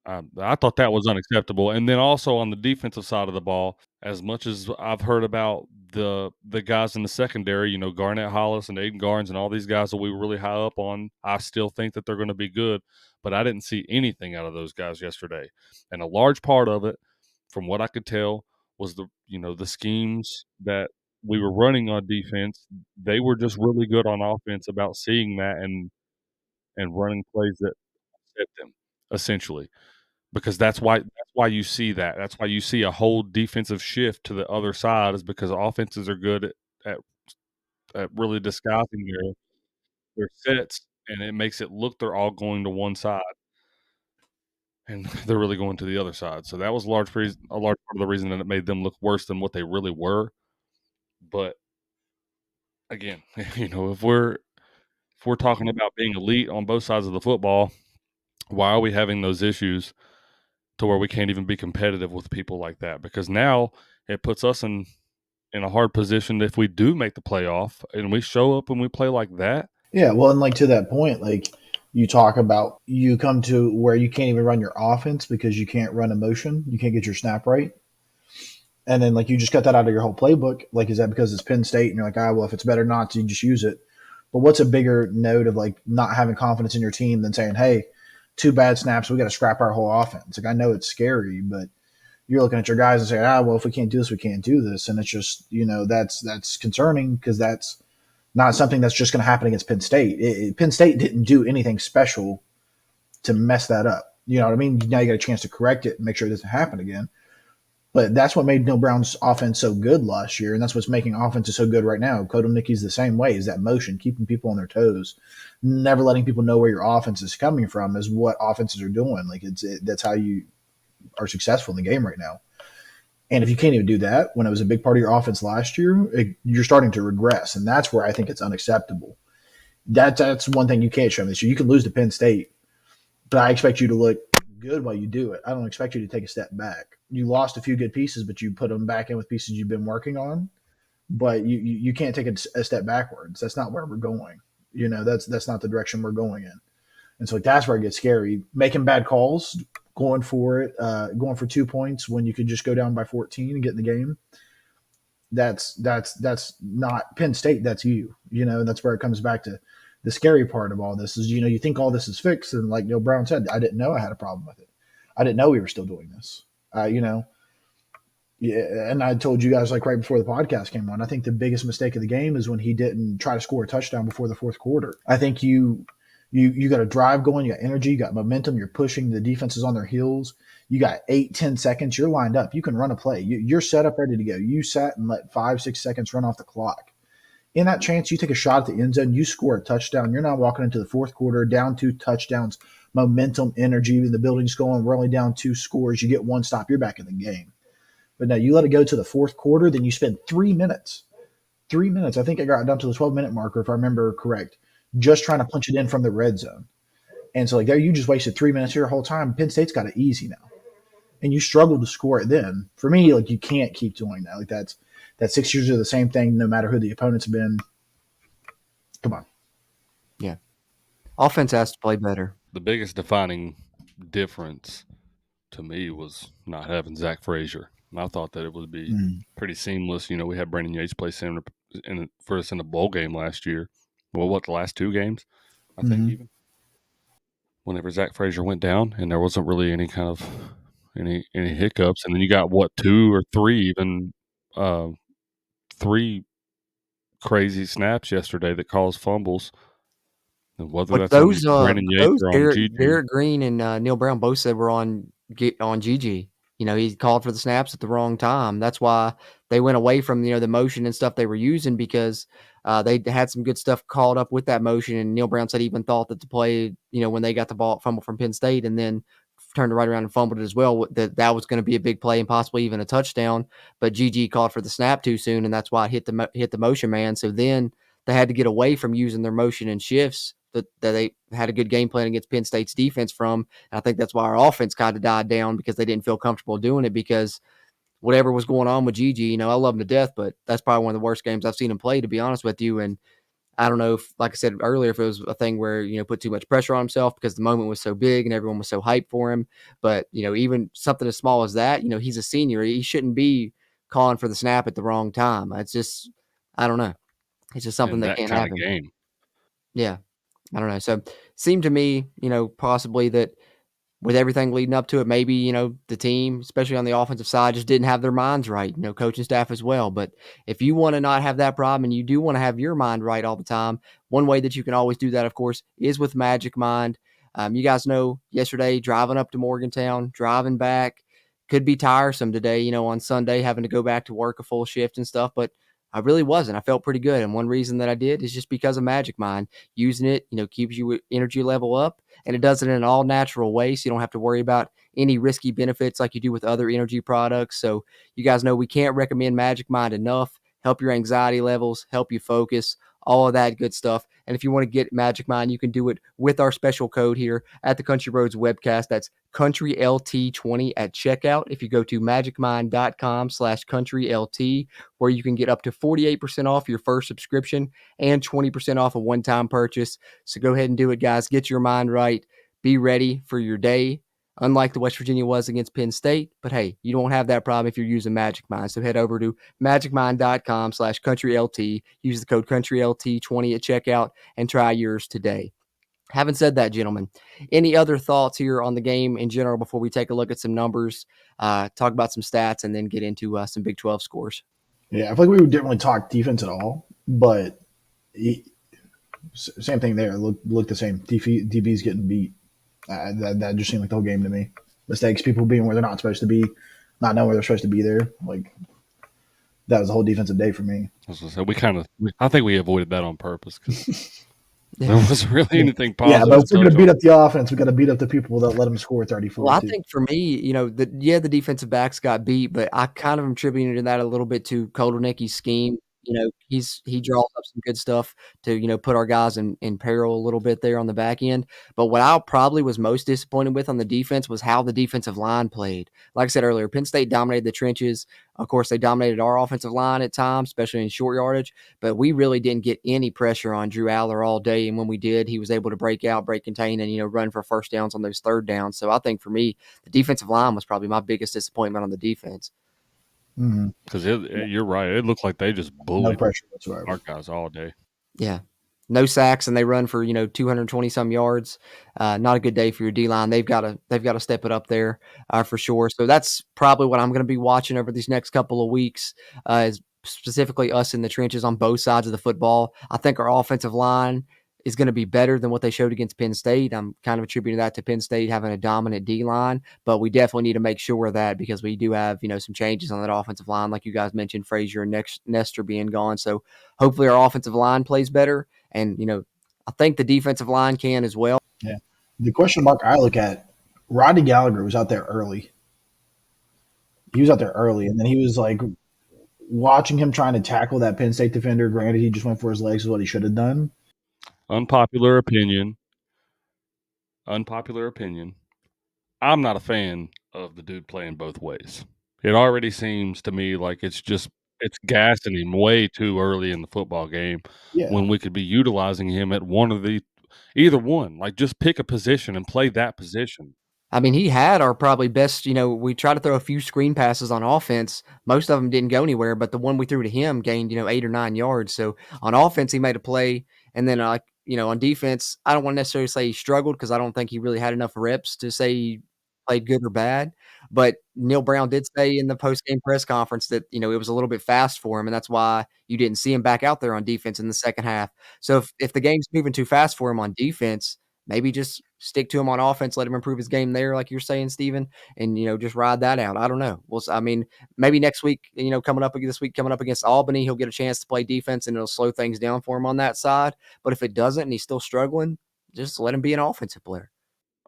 I thought that was unacceptable. And then also on the defensive side of the ball, as much as I've heard about the guys in the secondary, Garnett Hollis and Aiden Garnes and all these guys that we were really high up on, I still think that they're going to be good. But I didn't see anything out of those guys yesterday. And a large part of it, from what I could tell, was the schemes that we were running on defense. They were just really good on offense about seeing that and running plays that fit them, essentially, because that's why you see that. That's why you see a whole defensive shift to the other side, is because offenses are good at really disguising their sets, and it makes it look they're all going to one side, and they're really going to the other side. So that was a large part of the reason that it made them look worse than what they really were. But again, if we're talking about being elite on both sides of the football, why are we having those issues to where we can't even be competitive with people like that? Because now it puts us in a hard position if we do make the playoff and we show up and we play like that. Yeah, well, and like to that point, like you talk about, you come to where you can't even run your offense because you can't run a motion, you can't get your snap right, and then like you just cut that out of your whole playbook. Like, is that because it's Penn State and you're like, well, if it's better not to, you just use it? But what's a bigger note of like not having confidence in your team than saying, hey, 2 bad snaps, we got to scrap our whole offense. Like, I know it's scary, but you're looking at your guys and saying, well, if we can't do this, we can't do this. And it's just, that's concerning because that's not something that's just going to happen against Penn State. Penn State didn't do anything special to mess that up. You know what I mean? Now you got a chance to correct it and make sure it doesn't happen again. But that's what made Neil Brown's offense so good last year, and that's what's making offenses so good right now. Kotelnicki's the same way, is that motion, keeping people on their toes, never letting people know where your offense is coming from is what offenses are doing. Like that's how you are successful in the game right now. And if you can't even do that when it was a big part of your offense last year, you're starting to regress, and that's where I think it's unacceptable. That's one thing you can't show me this year. You can lose to Penn State, but I expect you to look good while you do it. I don't expect you to take a step back. You lost a few good pieces, but you put them back in with pieces you've been working on. But you can't take a step backwards. That's not where we're going. That's not the direction we're going in. And so that's where it gets scary. Making bad calls, going for it, going for 2 points when you could just go down by 14 and get in the game. That's not Penn State. That's you. That's where it comes back to the scary part of all this is, you think all this is fixed. And like Neil Brown said, I didn't know I had a problem with it. I didn't know we were still doing this. Yeah, and I told you guys like right before the podcast came on, I think the biggest mistake of the game is when he didn't try to score a touchdown before the fourth quarter. I think you got a drive going, you got energy, you got momentum, you're pushing, the defense is on their heels. You got 8-10 seconds, you're lined up, you can run a play. You're set up, ready to go. You sat and let 5-6 seconds run off the clock. In that chance, you take a shot at the end zone, you score a touchdown. You're not walking into the fourth quarter, down 2 touchdowns, momentum, energy, the building's going, we're only down 2 scores, you get 1 stop, you're back in the game. But now you let it go to the fourth quarter, then you spend 3 minutes. 3 minutes. I think I got down to the 12-minute marker, if I remember correct, just trying to punch it in from the red zone. And so, like, there you just wasted 3 minutes your whole time. Penn State's got it easy now. And you struggled to score it then. For me, like, you can't keep doing that. Like, that's 6 years of the same thing, no matter who the opponent's been. Come on. Yeah. Offense has to play better. The biggest defining difference to me was not having Zach Frazier. I thought that it would be pretty seamless. We had Brandon Yates play center for us in the bowl game last year. Well, the last 2 games, I think even. Whenever Zach Frazier went down, and there wasn't really any kind of any hiccups, and then you got 2 or 3 even 3 crazy snaps yesterday that caused fumbles. And whether But that's on Brandon Yates or on Gigi. Garrett Green and Neil Brown both said were on Gigi. He called for the snaps at the wrong time. That's why they went away from the motion and stuff they were using because they had some good stuff called up with that motion. And Neil Brown said he even thought that the play, when they got the ball fumble from Penn State and then turned it right around and fumbled it as well, that was going to be a big play and possibly even a touchdown. But Gigi called for the snap too soon, and that's why it hit the motion man. So then they had to get away from using their motion and shifts that they had a good game plan against Penn State's defense from. And I think that's why our offense kind of died down because they didn't feel comfortable doing it because whatever was going on with Gigi, I love him to death, but that's probably one of the worst games I've seen him play, to be honest with you. And I don't know if, like I said earlier, if it was a thing where, put too much pressure on himself because the moment was so big and everyone was so hyped for him. But, even something as small as that, he's a senior. He shouldn't be calling for the snap at the wrong time. It's just, I don't know. It's just something that can't happen. Game. Yeah. I don't know. So it seemed to me, possibly that with everything leading up to it, maybe, the team, especially on the offensive side, just didn't have their minds right, coaching staff as well. But if you want to not have that problem and you do want to have your mind right all the time, one way that you can always do that, of course, is with Magic Mind. You guys know yesterday, driving up to Morgantown, driving back, could be tiresome today, on Sunday, having to go back to work a full shift and stuff. But I really wasn't. I felt pretty good. And one reason that I did is just because of Magic Mind. Using it, keeps your energy level up, and it does it in an all natural way. So you don't have to worry about any risky benefits like you do with other energy products. So you guys know we can't recommend Magic Mind enough. Help your anxiety levels, help you focus, all of that good stuff. And if you want to get Magic Mind, you can do it with our special code here at the Country Roads Webcast. That's CountryLT20 at checkout. If you go to magicmind.com/CountryLT, where you can get up to 48% off your first subscription and 20% off a one-time purchase. So go ahead and do it, guys. Get your mind right. Be ready for your day. Unlike the West Virginia was against Penn State. But hey, you don't have that problem if you're using Magic Mind. So head over to magicmind.com/CountryLT. Use the code CountryLT20 at checkout and try yours today. Having said that, gentlemen, any other thoughts here on the game in general before we take a look at some numbers, talk about some stats, and then get into some Big 12 scores? Yeah, I feel like we didn't really talk defense at all, but same thing there. Look the same. DB's getting beat. That just seemed like the whole game to me. Mistakes, people being where they're not supposed to be, not knowing where they're supposed to be there. Like that was the whole defensive day for me. I was gonna say I think we avoided that on purpose because there wasn't really anything Yeah, positive. but if we're going to beat up the offense, we got to beat up the people that let them score 34. Well, I think for me, the defensive backs got beat, but I kind of am attributing that a little bit to Kotelnicki's scheme. He draws up some good stuff to, put our guys in peril a little bit there on the back end. But what I probably was most disappointed with on the defense was how the defensive line played. Like I said earlier, Penn State dominated the trenches. Of course, they dominated our offensive line at times, especially in short yardage, but we really didn't get any pressure on Drew Aller all day. And when we did, he was able to break out, break contain, and, run for first downs on those third downs. So I think for me, the defensive line was probably my biggest disappointment on the defense. Because you're right. It looked like they just bullied pressure whatsoever. our guys all day. Yeah. No sacks, and they run for 220 some yards. Not a good day for your D line. They've got to step it up there for sure. So that's probably what I'm going to be watching over these next couple of weeks. Is specifically us in the trenches on both sides of the football. I think our offensive line is going to be better than what they showed against Penn State. I'm kind of attributing that to Penn State having a dominant D line, but we definitely need to make sure of that because we do have some changes on that offensive line, like you guys mentioned, Frazier and Nestor being gone. So hopefully our offensive line plays better. And, I think the defensive line can as well. Yeah. The question mark I look at, Rodney Gallagher was out there early. He was out there early, and then he was like watching him trying to tackle that Penn State defender. Granted, he just went for his legs, is what he should have done. Unpopular opinion. I'm not a fan of the dude playing both ways. It already seems to me like it's gassing him way too early in the football game when we could be utilizing him at either one. Like just pick a position and play that position. I mean, he had our probably best, we tried to throw a few screen passes on offense. Most of them didn't go anywhere, but the one we threw to him gained, 8 or 9 yards. So on offense, he made a play. And then, on defense, I don't want to necessarily say he struggled because I don't think he really had enough reps to say he played good or bad. But Neil Brown did say in the post-game press conference that, it was a little bit fast for him, and that's why you didn't see him back out there on defense in the second half. So if the game's moving too fast for him on defense, maybe just stick to him on offense, let him improve his game there, like you're saying, Steven, and, just ride that out. I don't know. Maybe next week, coming up against Albany, he'll get a chance to play defense and it'll slow things down for him on that side. But if it doesn't and he's still struggling, just let him be an offensive player.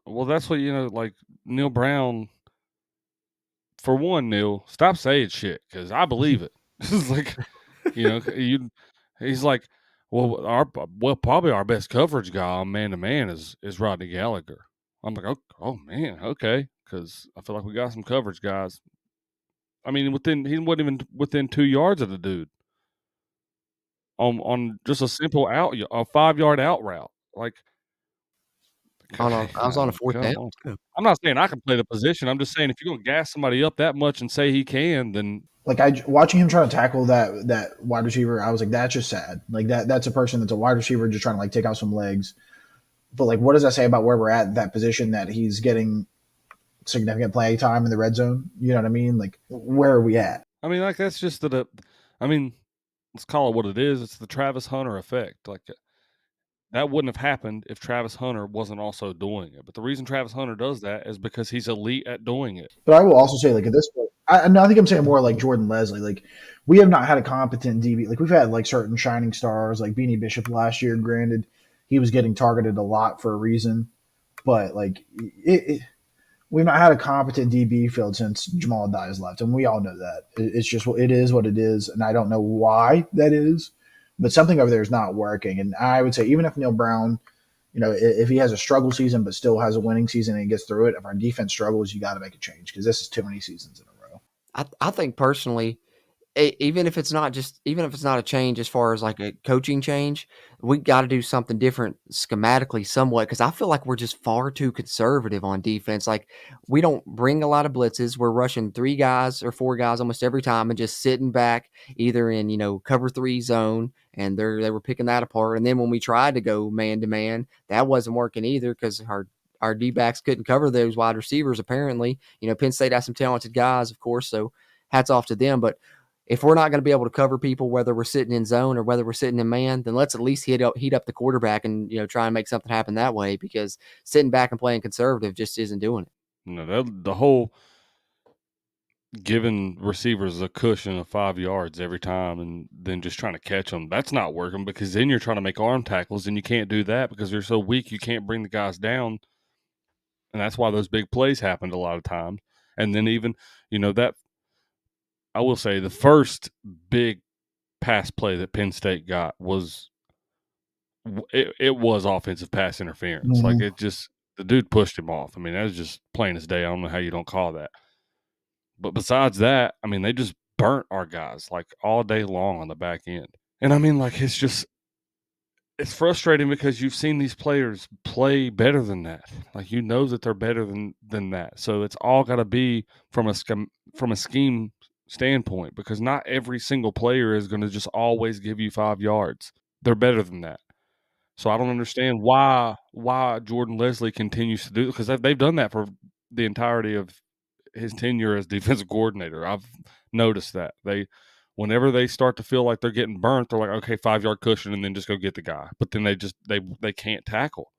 Well, that's what, like Neil Brown, for one, Neil, stop saying shit because I believe it. It's like, he's like, probably our best coverage guy on man-to-man is Rodney Gallagher. I'm like, oh man, okay, because I feel like we got some coverage guys. I mean, he wasn't even within 2 yards of the dude on just a simple a 5-yard out route. Like, I was on a fourth down. I'm not saying I can play the position. I'm just saying if you're going to gas somebody up that much and say he can, then watching him try to tackle that wide receiver, I was like, that's just sad. Like that's a person that's a wide receiver just trying to take out some legs. But what does that say about where we're at that position that he's getting significant play time in the red zone? You know what I mean? Like, where are we at? I mean, that's just let's call it what it is. It's the Travis Hunter effect. Like, that wouldn't have happened if Travis Hunter wasn't also doing it. But the reason Travis Hunter does that is because he's elite at doing it. But I will also say, at this point, I think I'm saying more like Jordan Leslie. We have not had a competent DB. We've had certain shining stars like Beanie Bishop last year. Granted, he was getting targeted a lot for a reason, but we've not had a competent DB field since Jamal Dye's left, and we all know that. It's just it is what it is, and I don't know why that is, but something over there is not working. And I would say even if Neil Brown, if he has a struggle season but still has a winning season and he gets through it, if our defense struggles, you got to make a change because this is too many seasons in a row. I think personally, even if it's not a change as far as like a coaching change, we got to do something different schematically somewhat because I feel like we're just far too conservative on defense. Like we don't bring a lot of blitzes. We're rushing 3 guys or 4 guys almost every time and just sitting back either in cover 3 zone, and they were picking that apart. And then when we tried to go man to man, that wasn't working either because our D backs couldn't cover those wide receivers. Apparently, Penn State has some talented guys, of course. So hats off to them, but if we're not going to be able to cover people, whether we're sitting in zone or whether we're sitting in man, then let's at least heat up the quarterback and try and make something happen that way. Because sitting back and playing conservative just isn't doing it. The whole giving receivers a cushion of 5 yards every time and then just trying to catch them, that's not working because then you're trying to make arm tackles and you can't do that because you're so weak you can't bring the guys down, and that's why those big plays happened a lot of times. And then even that, I will say the first big pass play that Penn State got was it was offensive pass interference. Like the dude pushed him off. I mean, that was just plain as day. I don't know how you don't call that. But besides that, I mean, they just burnt our guys like all day long on the back end. And I mean, like it's frustrating because you've seen these players play better than that. Like that they're better than that. So it's all got to be from a scheme standpoint because not every single player is going to just always give you 5 yards. They're better than that. So I don't understand why Jordan Leslie continues to do it because they've done that for the entirety of his tenure as defensive coordinator. I've noticed that whenever they start to feel like they're getting burnt, they're like, okay, 5 yard cushion, and then just go get the guy. But then they can't tackle.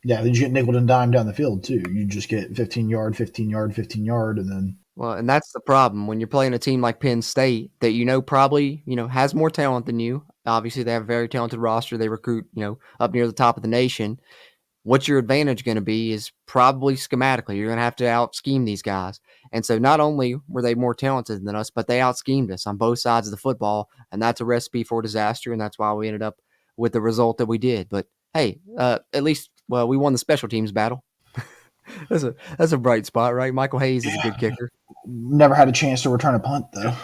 Yeah, then you get nickel and dime down the field too. You just get 15 yard, 15 yard, 15 yard, and then. Well, and that's the problem when you're playing a team like Penn State that probably has more talent than you. Obviously, they have a very talented roster. They recruit up near the top of the nation. What's your advantage going to be is probably schematically. You're going to have to out scheme these guys. And so not only were they more talented than us, but they out schemed us on both sides of the football. And that's a recipe for disaster. And that's why we ended up with the result that we did. But hey, at least, well, we won the special teams battle. That's a bright spot, right? Michael Hayes is a good kicker. Never had a chance to return a punt, though.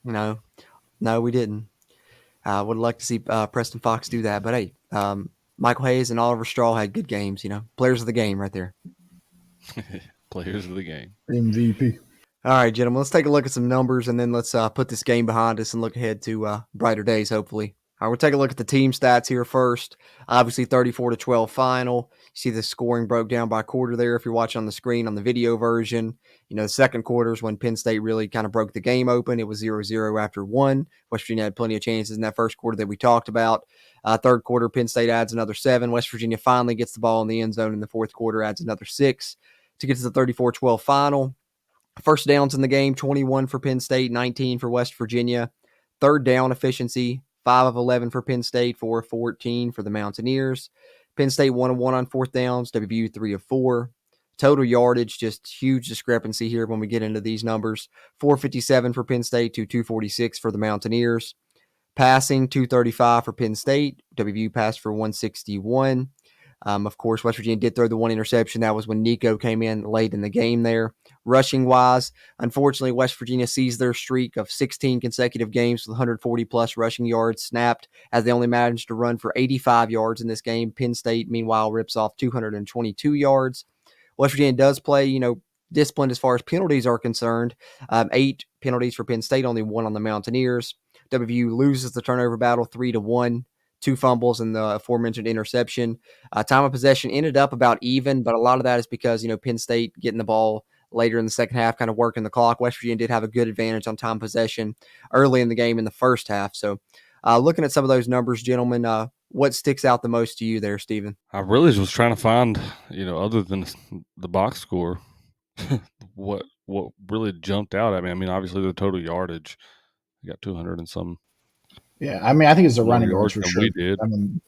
No, we didn't. I would like to see Preston Fox do that. But hey, Michael Hayes and Oliver Straw had good games, players of the game right there. Players of the game. MVP. All right, gentlemen, let's take a look at some numbers and then let's put this game behind us and look ahead to brighter days, hopefully. All right, we'll take a look at the team stats here first. Obviously, 34-12 final. You see the scoring broke down by quarter there if you're watching on the screen on the video version. The second quarter is when Penn State really kind of broke the game open. It was 0-0 after 1. West Virginia had plenty of chances in that first quarter that we talked about. Third quarter, Penn State adds another 7. West Virginia finally gets the ball in the end zone in the fourth quarter, adds another 6 to get to the 34-12 final. First downs in the game, 21 for Penn State, 19 for West Virginia. Third down efficiency, 5 of 11 for Penn State, 4 of 14 for the Mountaineers. Penn State 1 of 1 on fourth downs, WVU 3 of 4. Total yardage, just huge discrepancy here when we get into these numbers. 457 for Penn State to 246 for the Mountaineers. Passing, 235 for Penn State. WVU passed for 161. Of course, West Virginia did throw the 1 interception. That was when Nico came in late in the game there. Rushing wise, unfortunately, West Virginia sees their streak of 16 consecutive games with 140-plus rushing yards snapped as they only managed to run for 85 yards in this game. Penn State, meanwhile, rips off 222 yards. West Virginia does play, disciplined as far as penalties are concerned. 8 penalties for Penn State, only 1 on the Mountaineers. WVU loses the turnover battle 3-1. 2 fumbles and the aforementioned interception. Time of possession ended up about even, but a lot of that is because, Penn State getting the ball later in the second half, kind of working the clock. West Virginia did have a good advantage on time possession early in the game in the first half. So looking at some of those numbers, gentlemen, what sticks out the most to you there, Stephen? I really was trying to find, other than the box score, what really jumped out at me. I mean, obviously the total yardage, you got 200 and some. Yeah, I mean, I think it's the more running yards for than sure. we did. I mean,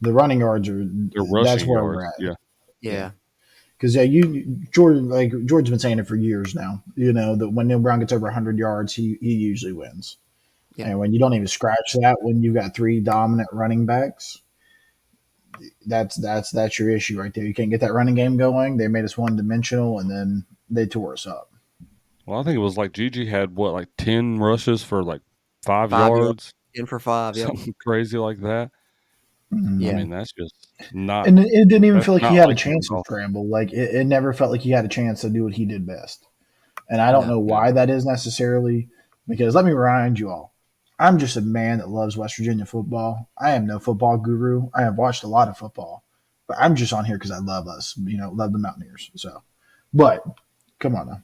the running yards are that's where yards, we're at. Yeah. Because George's been saying it for years now. That when Neil Brown gets over 100 yards, he usually wins. Yeah. And when you don't even scratch that, when you've got 3 dominant running backs, that's your issue right there. You can't get that running game going. They made us one dimensional, and then they tore us up. Well, I think it was like Gigi had 10 rushes for like 5 5 yards, yards, 10 for 5, yep. something crazy like that. I Mhm. Yeah. mean, that's just not And it didn't even feel like he not had a like him chance at to all. scramble. Like it never felt like he had a chance to do what he did best. And I don't No. know why that is necessarily, because let me remind you all, I'm just a man that loves West Virginia football. I am no football guru. I have watched a lot of football, but I'm just on here because I love us, love the Mountaineers. So, but come on now.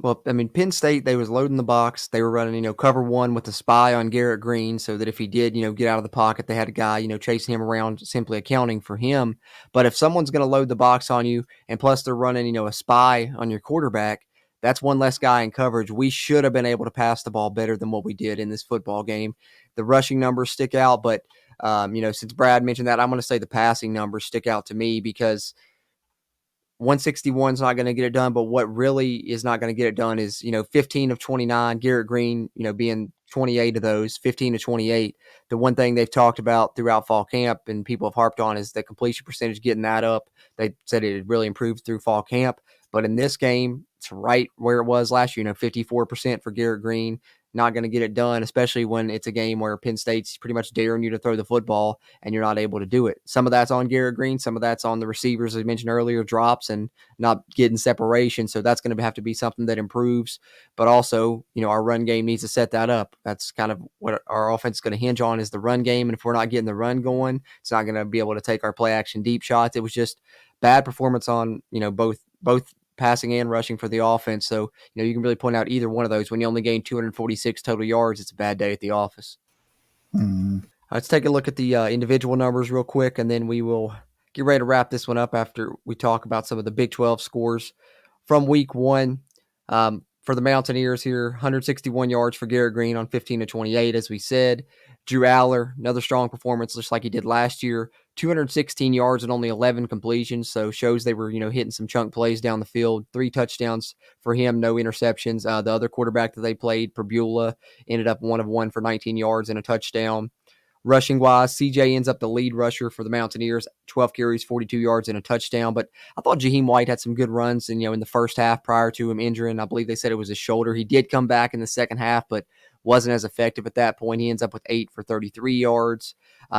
Well, I mean, Penn State, they was loading the box. They were running, cover one with a spy on Garrett Green so that if he did, get out of the pocket, they had a guy, chasing him around, simply accounting for him. But if someone's going to load the box on you, and plus they're running, a spy on your quarterback, that's one less guy in coverage. We should have been able to pass the ball better than what we did in this football game. The rushing numbers stick out, but, since Brad mentioned that, I'm going to say the passing numbers stick out to me because 161 is not going to get it done, but what really is not going to get it done is, 15 of 29, Garrett Green, being 28 of those, 15 to 28. The one thing they've talked about throughout fall camp and people have harped on is the completion percentage, getting that up. They said it had really improved through fall camp, but in this game, it's right where it was last year, 54% for Garrett Green. Not going to get it done, especially when it's a game where Penn State's pretty much daring you to throw the football and you're not able to do it. Some of that's on Garrett Green. Some of that's on the receivers, as I mentioned earlier, drops and not getting separation. So that's going to have to be something that improves. But also, our run game needs to set that up. That's kind of what our offense is going to hinge on is the run game. And if we're not getting the run going, it's not going to be able to take our play action deep shots. It was just bad performance on, both passing and rushing for the offense. So, you can really point out either one of those. When you only gain 246 total yards, it's a bad day at the office. Mm. Let's take a look at the individual numbers real quick, and then we will get ready to wrap this one up after we talk about some of the Big 12 scores from week one. For the Mountaineers here, 161 yards for Garrett Green on 15 to 28, as we said. Drew Aller, another strong performance, just like he did last year. 216 yards and only 11 completions, so shows they were, hitting some chunk plays down the field. 3 touchdowns for him, no interceptions. The other quarterback that they played, Perbula, ended up 1 of 1 for 19 yards and a touchdown. Rushing wise, CJ ends up the lead rusher for the Mountaineers, 12 carries, 42 yards, and a touchdown. But I thought Jaheim White had some good runs, and in the first half prior to him injuring, I believe they said it was his shoulder. He did come back in the second half, but wasn't as effective at that point. He ends up with 8 for 33 yards.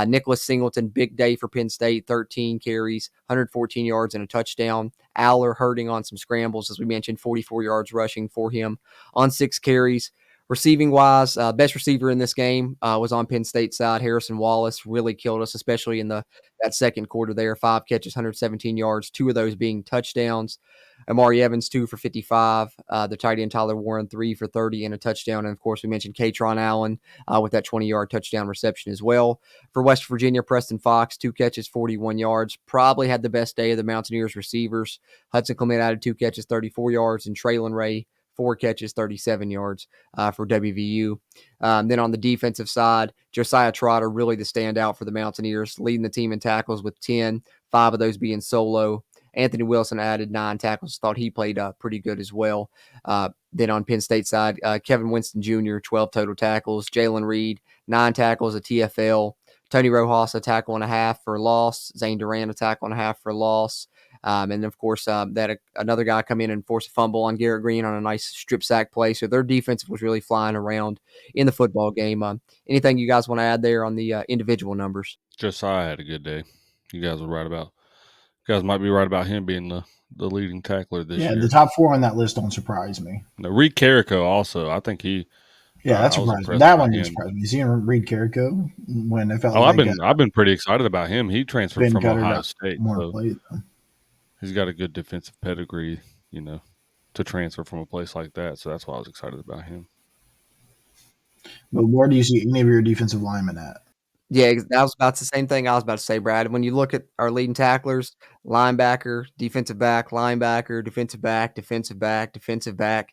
Nicholas Singleton, big day for Penn State, 13 carries, 114 yards, and a touchdown. Aller hurting on some scrambles, as we mentioned, 44 yards rushing for him on 6 carries. Receiving wise, best receiver in this game was on Penn State side. Harrison Wallace really killed us, especially in that second quarter there. 5 catches, 117 yards, 2 of those being touchdowns. Amari Evans, 2 for 55. The tight end Tyler Warren, 3 for 30 and a touchdown. And of course, we mentioned Katron Allen with that 20-yard touchdown reception as well. For West Virginia, Preston Fox, 2 catches, 41 yards. Probably had the best day of the Mountaineers receivers. Hudson Clement added 2 catches, 34 yards, and Traylon Ray, 4 catches, 37 yards for WVU. Then on the defensive side, Josiah Trotter, really the standout for the Mountaineers, leading the team in tackles with 10, 5 of those being solo. Anthony Wilson added 9 tackles. Thought he played pretty good as well. Then on Penn State side, Kevin Winston Jr., 12 total tackles. Jalen Reed, 9 tackles, a TFL. Tony Rojas, a tackle and a half for loss. Zane Durant, a tackle and a half for loss. And of course, another guy come in and force a fumble on Garrett Green on a nice strip sack play. So their defense was really flying around in the football game. Anything you guys want to add there on the individual numbers? Josiah had a good day. You guys might be right about him being the leading tackler this Yeah, year. the top 4 on that list don't surprise me. Now, Reed Carrico also, I think he. Yeah, that I was surprised me. impressed That by one did him. surprise me. Seeing Reed Carrico when it felt Oh, like I've been pretty excited about him. He transferred Ben from Cutter Ohio got State, more so play. he's got a good defensive pedigree. To transfer from a place like that. So that's why I was excited about him. But where do you see any of your defensive linemen at? Yeah, that was about the same thing I was about to say, Brad. When you look at our leading tacklers, linebacker, defensive back, linebacker, defensive back, defensive back, defensive back,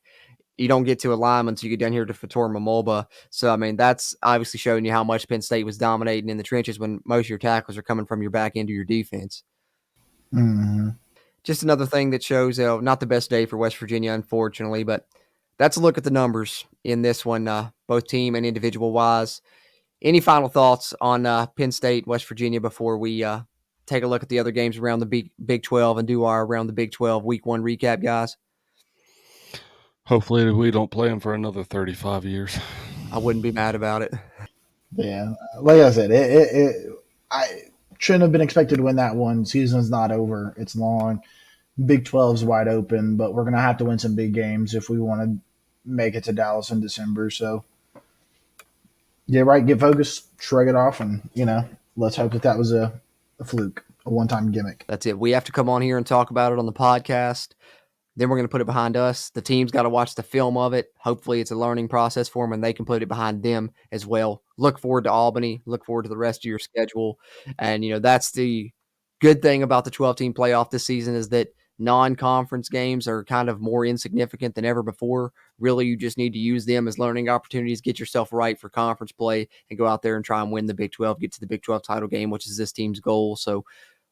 you don't get to a lineman until you get down here to Fator Mamolba. So, I mean, that's obviously showing you how much Penn State was dominating in the trenches when most of your tackles are coming from your back end of your defense. Mm-hmm. Just another thing that shows not the best day for West Virginia, unfortunately, but that's a look at the numbers in this one, both team and individual wise. Any final thoughts on Penn State, West Virginia before we take a look at the other games around the Big 12 and do our around the Big 12 Week 1 recap, guys? Hopefully we don't play him for another 35 years. I wouldn't be mad about it. Yeah, like I said, I shouldn't have been expected to win that one. Season's not over; it's long. Big 12's wide open, but we're gonna have to win some big games if we want to make it to Dallas in December. So, yeah, right. Get focused, shrug it off, and let's hope that was a fluke, a one-time gimmick. That's it. We have to come on here and talk about it on the podcast. Then we're going to put it behind us. The team's got to watch the film of it. Hopefully, it's a learning process for them, and they can put it behind them as well. Look forward to Albany. Look forward to the rest of your schedule. And, that's the good thing about the 12-team playoff this season is that non-conference games are kind of more insignificant than ever before. Really, you just need to use them as learning opportunities, get yourself right for conference play, and go out there and try and win the Big 12, get to the Big 12 title game, which is this team's goal. So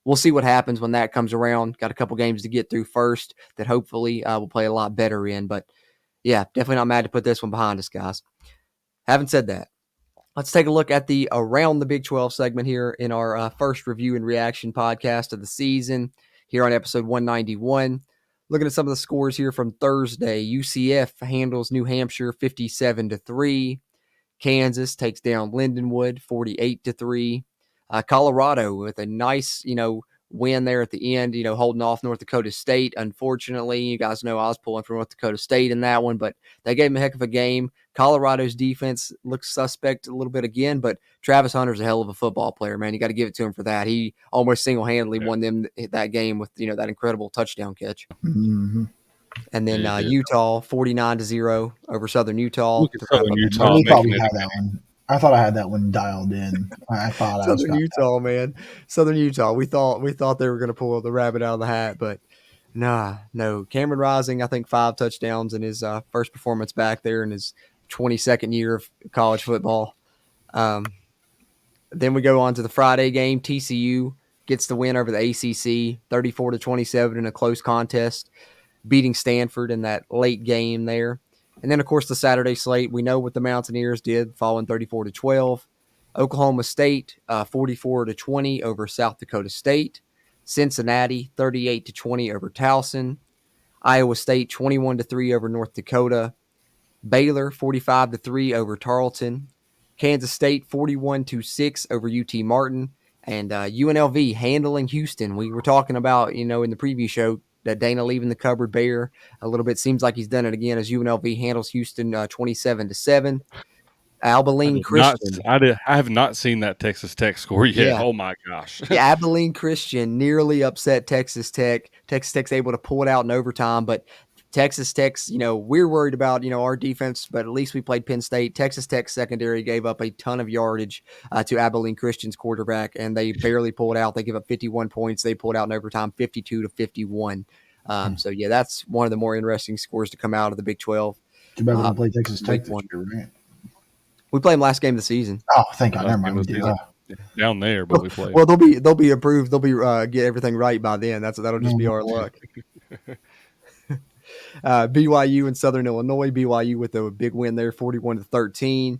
we'll see what happens when that comes around. Got a couple games to get through first that hopefully we'll play a lot better in. But yeah, definitely not mad to put this one behind us, guys. Having said that, let's take a look at the Around the Big 12 segment here in our first review and reaction podcast of the season here on episode 191. Looking at some of the scores here from Thursday, UCF handles New Hampshire 57-3. Kansas takes down Lindenwood 48-3. Colorado with a nice, win there at the end, holding off North Dakota State. Unfortunately, you guys know I was pulling for North Dakota State in that one, but they gave them a heck of a game. Colorado's defense looks suspect a little bit again, but Travis Hunter's a hell of a football player, man. You got to give it to him for that. He almost single-handedly won them that game with, that incredible touchdown catch. Mm-hmm. And then Utah 49-0 over Southern Utah. Look at Southern Utah. We thought we had that one. I thought I had that one dialed in. I thought Southern Utah, man. Southern Utah. We thought they were going to pull the rabbit out of the hat, but no. Cameron Rising, I think 5 touchdowns in his first performance back there in his 22nd year of college football. Then we go on to the Friday game. TCU gets the win over the ACC, 34-27 in a close contest, beating Stanford in that late game there. And then, of course, the Saturday slate, we know what the Mountaineers did, falling 34-12. Oklahoma State, 44-20 over South Dakota State. Cincinnati, 38-20 over Towson. Iowa State, 21-3 over North Dakota. Baylor, 45-3 over Tarleton. Kansas State, 41-6 over UT Martin. And UNLV handling Houston. We were talking about, in the preview show, that Dana leaving the cupboard bare a little bit. Seems like he's done it again as UNLV handles Houston 27-7. Abilene Christian. I have not seen that Texas Tech score yet. Yeah. Oh, my gosh. Yeah, Abilene Christian nearly upset Texas Tech. Texas Tech's able to pull it out in overtime, but Texas Tech's, we're worried about, our defense, but at least we played Penn State. Texas Tech secondary gave up a ton of yardage to Abilene Christian's quarterback, and they barely pulled out. They give up 51 points. They pulled out in overtime 52-51. So, yeah, that's one of the more interesting scores to come out of the Big 12. Too bad we don't play Texas Tech this year, right? We play them last game of the season. Oh, thank God. Never mind. We did. Down there, but we play. Well, they'll be improved. They'll be get everything right by then. That'll just be our luck. BYU and Southern Illinois. BYU with a big win there, 41-13.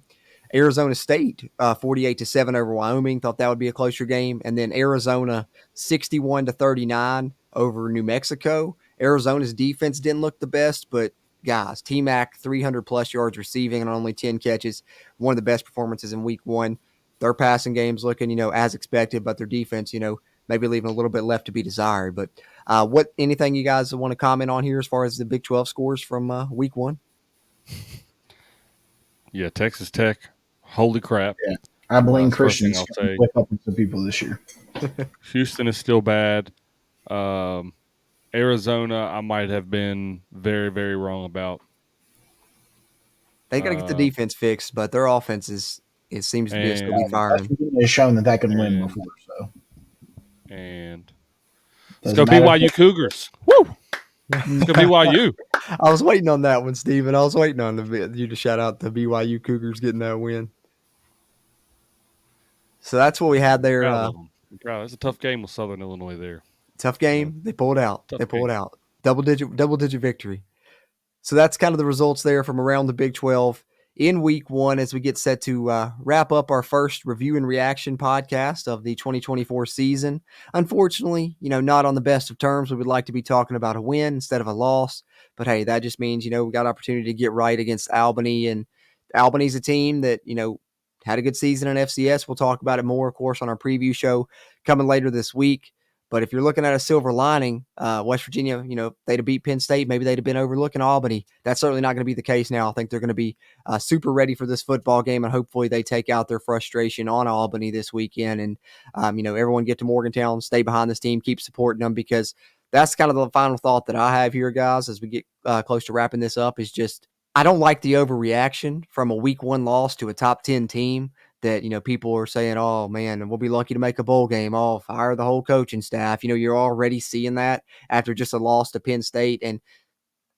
Arizona State, 48-7 over Wyoming. Thought that would be a closer game. And then Arizona, 61-39 over New Mexico. Arizona's defense didn't look the best, but guys, T-Mac, 300-plus yards receiving on only 10 catches. One of the best performances in week 1. Their passing game's looking, as expected, but their defense, maybe leaving a little bit left to be desired. But anything you guys want to comment on here as far as the Big 12 scores from week 1? Yeah, Texas Tech. Holy crap. Yeah. Abilene Christians say. Whip up with some people this year. Houston is still bad. Arizona, I might have been very, very wrong about. They got to get the defense fixed, but their offense seems to be still be firing. It's shown that can win before. So, and let's go BYU Cougars. Woo! Let's go BYU. I was waiting on that one, Steven. I was waiting on you to shout out the BYU Cougars getting that win. So that's what we had there. It's a tough game with Southern Illinois there. Tough game. They pulled out. Double digit victory. So that's kind of the results there from around the Big 12 in week 1 as we get set to wrap up our first review and reaction podcast of the 2024 season. Unfortunately, not on the best of terms. We would like to be talking about a win instead of a loss. But hey, that just means, we got opportunity to get right against Albany and Albany's a team that, had a good season in FCS. We'll talk about it more, of course, on our preview show coming later this week. But if you're looking at a silver lining, West Virginia, they'd have beat Penn State, maybe they'd have been overlooking Albany. That's certainly not going to be the case now. I think they're going to be super ready for this football game, and hopefully they take out their frustration on Albany this weekend. And, everyone get to Morgantown, stay behind this team, keep supporting them, because that's kind of the final thought that I have here, guys, as we get close to wrapping this up, is just I don't like the overreaction from a week 1 loss to a top 10 team that, people are saying, oh, man, we'll be lucky to make a bowl game. Oh, fire the whole coaching staff. You're already seeing that after just a loss to Penn State. And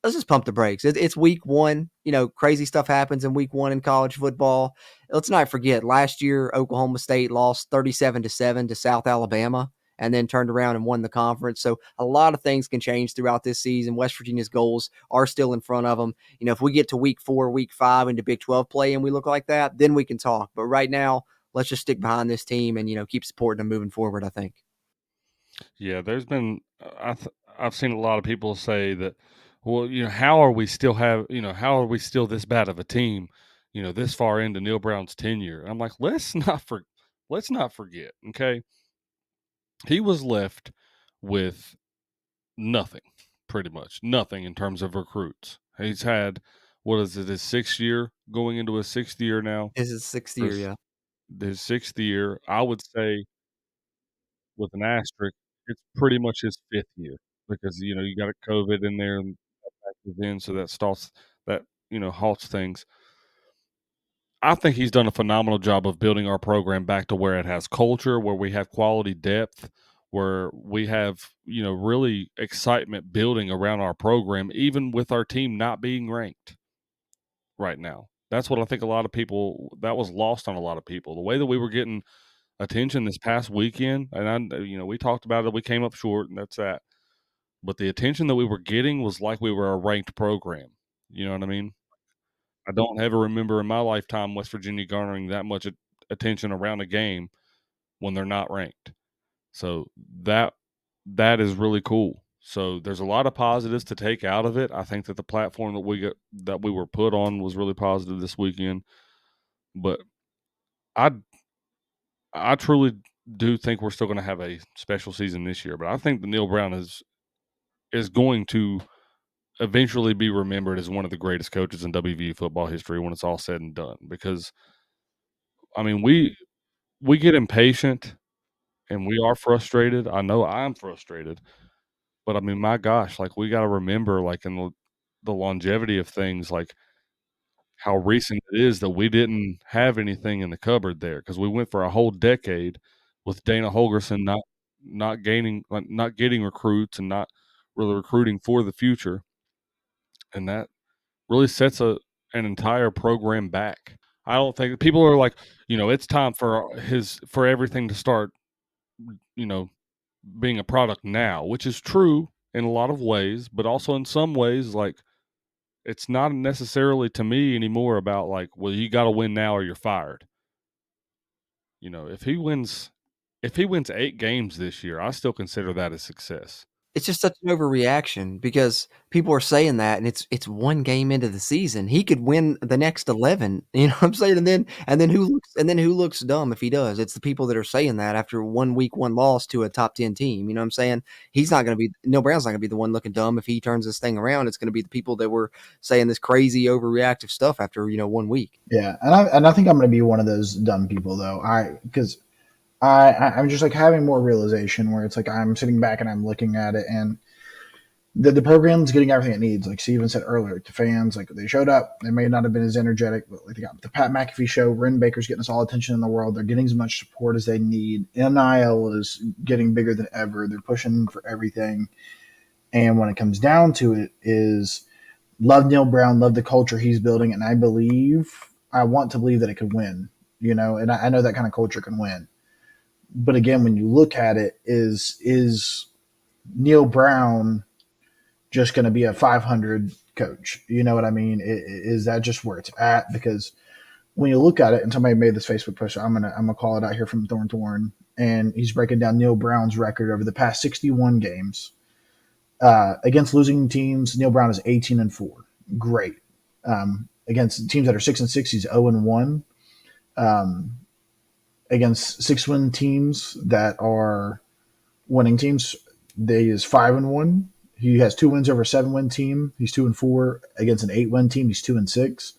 let's just pump the brakes. It's week 1. Crazy stuff happens in week 1 in college football. Let's not forget, last year, Oklahoma State lost 37-7 to South Alabama and then turned around and won the conference. So a lot of things can change throughout this season. West Virginia's goals are still in front of them. If we get to week 4, week 5 into Big 12 play and we look like that, then we can talk. But right now, let's just stick behind this team and, keep supporting them moving forward, I think. Yeah, there's been I've seen a lot of people say that, well, how are we still this bad of a team, this far into Neil Brown's tenure? I'm like, let's not forget, okay? He was left with nothing, pretty much nothing in terms of recruits. He's had, what is it, his 6th year, going into his 6th year now? This is 6th year, yeah. His 6th year, I would say, with an asterisk, it's pretty much his 5th year, because you got a COVID in there and that factors in, so that stalls that halts things. I think he's done a phenomenal job of building our program back to where it has culture, where we have quality depth, where we have really excitement building around our program, even with our team not being ranked right now. That's what I think that was lost on a lot of people. The way that we were getting attention this past weekend, and we talked about it, we came up short, and that's that. But the attention that we were getting was like we were a ranked program. You know what I mean? I don't ever remember in my lifetime West Virginia garnering that much attention around a game when they're not ranked. So that is really cool. So there's a lot of positives to take out of it. I think that the platform that we were put on was really positive this weekend. But I truly do think we're still going to have a special season this year. But I think that Neil Brown is going to eventually be remembered as one of the greatest coaches in WVU football history when it's all said and done. Because, I mean, we get impatient and we are frustrated. I know I'm frustrated. But, I mean, my gosh, like, we gotta remember, like, in the longevity of things, like, how recent it is that we didn't have anything in the cupboard there, because we went for a whole decade with Dana Holgorsen not getting recruits and not really recruiting for the future, and that really sets an entire program back. I don't think people are like, it's time for everything to start, you know, being a product now, which is true in a lot of ways, but also in some ways, like, it's not necessarily to me anymore about, like, well, you got to win now or you're fired. If he wins 8 games this year, I still consider that a success. It's just such an overreaction because people are saying that, and it's 1 game into the season. He could win the next 11, you know what I'm saying? And then who looks dumb if he does? It's the people that are saying that after 1 week, 1 loss to a top 10 team, you know what I'm saying? Neil Brown's not gonna be the one looking dumb if he turns this thing around. It's gonna be the people that were saying this crazy overreactive stuff after, 1 week. Yeah, and I think I'm going to be one of those dumb people though. Because I'm just like having more realization where it's like I'm sitting back and I'm looking at it, and the program's getting everything it needs. Like Steven said earlier, to fans, like they showed up. They may not have been as energetic, but like they got the Pat McAfee show. Ren Baker's getting us all attention in the world. They're getting as much support as they need. NIL is getting bigger than ever. They're pushing for everything. And when it comes down to it, is love Neil Brown, love the culture he's building, and I want to believe that it could win. And I know that kind of culture can win. But again, when you look at it, is Neil Brown just going to be a 500 coach? You know what I mean? Is that just where it's at? Because when you look at it, and somebody made this Facebook post, I'm gonna call it out here from Thorn, and he's breaking down Neil Brown's record over the past 61 games against losing teams. Neil Brown is 18-4. Great. against teams that are 6-6, he's 0-1. Against 6-win teams that are winning teams, he is 5-1. He has 2 wins over a 7-win team. He's 2-4 against an 8-win team. He's 2-6,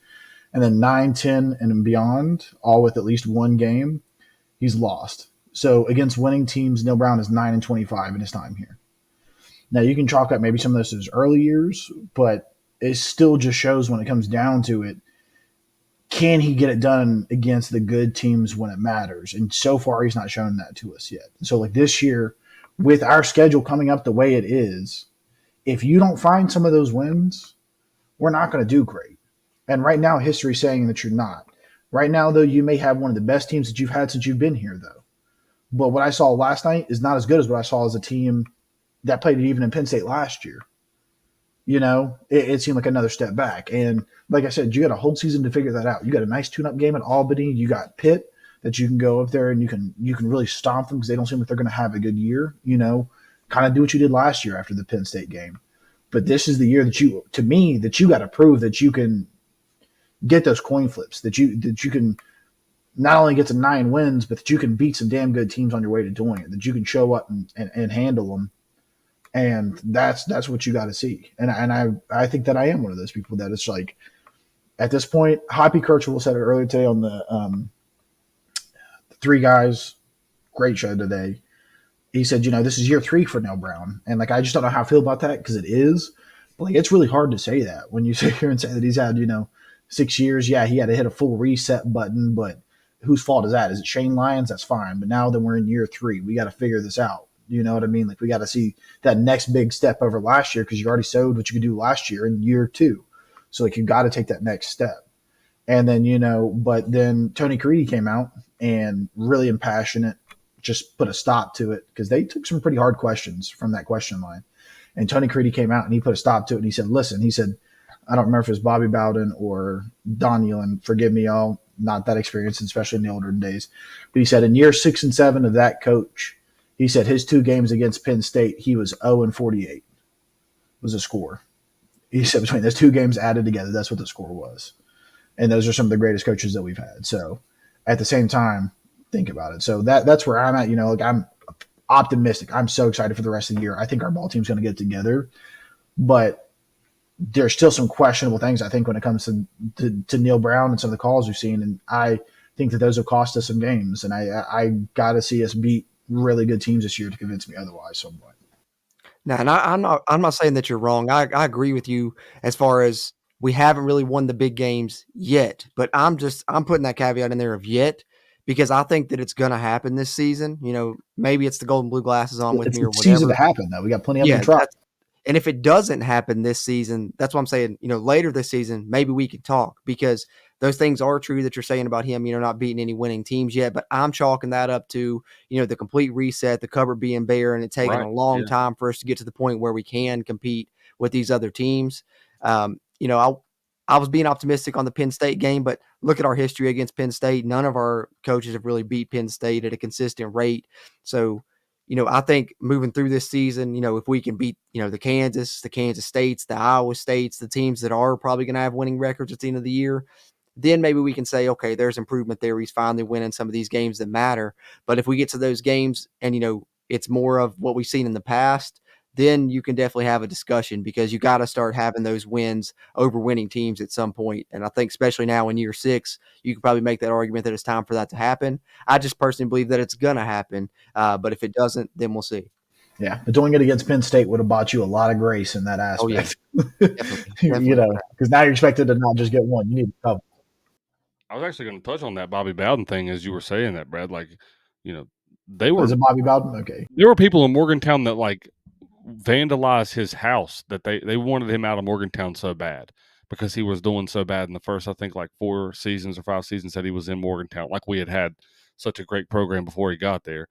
and then 9, 10, and beyond, all with at least one game, he's lost. So against winning teams, Neil Brown is 9-25 in his time here. Now you can chalk up maybe some of this as early years, but it still just shows when it comes down to it, can he get it done against the good teams when it matters? And so far, he's not shown that to us yet. So like this year, with our schedule coming up the way it is, if you don't find some of those wins, we're not going to do great. And right now, history's saying that you're not. Right now, though, you may have one of the best teams that you've had since you've been here, though. But what I saw last night is not as good as what I saw as a team that played it even in Penn State last year. You know, it seemed like another step back. And like I said, you got a whole season to figure that out. You got a nice tune-up game at Albany. You got Pitt that you can go up there and you can really stomp them because they don't seem like they're going to have a good year. You know, kind of do what you did last year after the Penn State game. But this is the year that you got to prove that you can get those coin flips, that you can not only get to 9 wins, but that you can beat some damn good teams on your way to doing it, that you can show up and handle them. And that's what you got to see. And I think that I am one of those people that it's like, at this point, Hoppy Kirchhoff said it earlier today on the Three Guys, great show today. He said, you know, this is year 3 for Neil Brown. And like, I just don't know how I feel about that because it is. But like, it's really hard to say that when you sit here and say that he's had, you know, 6 years. Yeah, he had to hit a full reset button, but whose fault is that? Is it Shane Lyons? That's fine. But now that we're in year 3, we got to figure this out. You know what I mean? Like, we got to see that next big step over last year because you already showed what you could do last year in year 2. So, like, you got to take that next step. And then, you know, but then Tony Caridi came out and really impassionate, just put a stop to it because they took some pretty hard questions from that question line. And Tony Caridi came out and he put a stop to it and he said, listen, he said, I don't remember if it was Bobby Bowden or Don Nealon. Forgive me, y'all, not that experienced, especially in the older days. But he said in year 6 and 7 of that coach, he said his 2 games against Penn State, he was 0-48 was the score. He said between those 2 games added together, that's what the score was. And those are some of the greatest coaches that we've had. So at the same time, think about it. So that's where I'm at. You know, like, I'm optimistic. I'm so excited for the rest of the year. I think our ball team's going to get it together. But there's still some questionable things, I think, when it comes to Neil Brown and some of the calls we've seen. And I think that those have cost us some games. And I got to see us beat really good teams this year to convince me otherwise somewhat. Now, and I'm not saying that you're wrong. I agree with you as far as we haven't really won the big games yet, but I'm putting that caveat in there of yet because I think that it's going to happen this season. You know, maybe it's the golden blue glasses on with It's me or the season whatever. to happen, though. We got plenty of them Yeah, to try. and if it doesn't happen this season, that's what I'm saying, you know, later this season, maybe we can talk because those things are true that you're saying about him, you know, not beating any winning teams yet, but I'm chalking that up to, you know, the complete reset, the cupboard being bare, and it taking a long time for us to get to the point where we can compete with these other teams. You know, I was being optimistic on the Penn State game, but look at our history against Penn State. None of our coaches have really beat Penn State at a consistent rate. So, you know, I think moving through this season, you know, if we can beat, you know, the Kansas States, the Iowa States, the teams that are probably going to have winning records at the end of the year, then maybe we can say, okay, there's improvement there. He's finally winning some of these games that matter. But if we get to those games and, you know, it's more of what we've seen in the past, then you can definitely have a discussion because you got to start having those wins over winning teams at some point. And I think especially now in year 6, you can probably make that argument that it's time for that to happen. I just personally believe that it's going to happen. But if it doesn't, then we'll see. Yeah, but doing it against Penn State would have bought you a lot of grace in that aspect. Oh, yeah. Definitely. You know, because now you're expected to not just get one. You need a couple. I was actually going to touch on that Bobby Bowden thing as you were saying that, Brad. Like, you know, Was it Bobby Bowden? Okay. There were people in Morgantown that like vandalized his house that they wanted him out of Morgantown so bad because he was doing so bad in the first, I think, like 4 seasons or 5 seasons that he was in Morgantown. Like we had such a great program before he got there.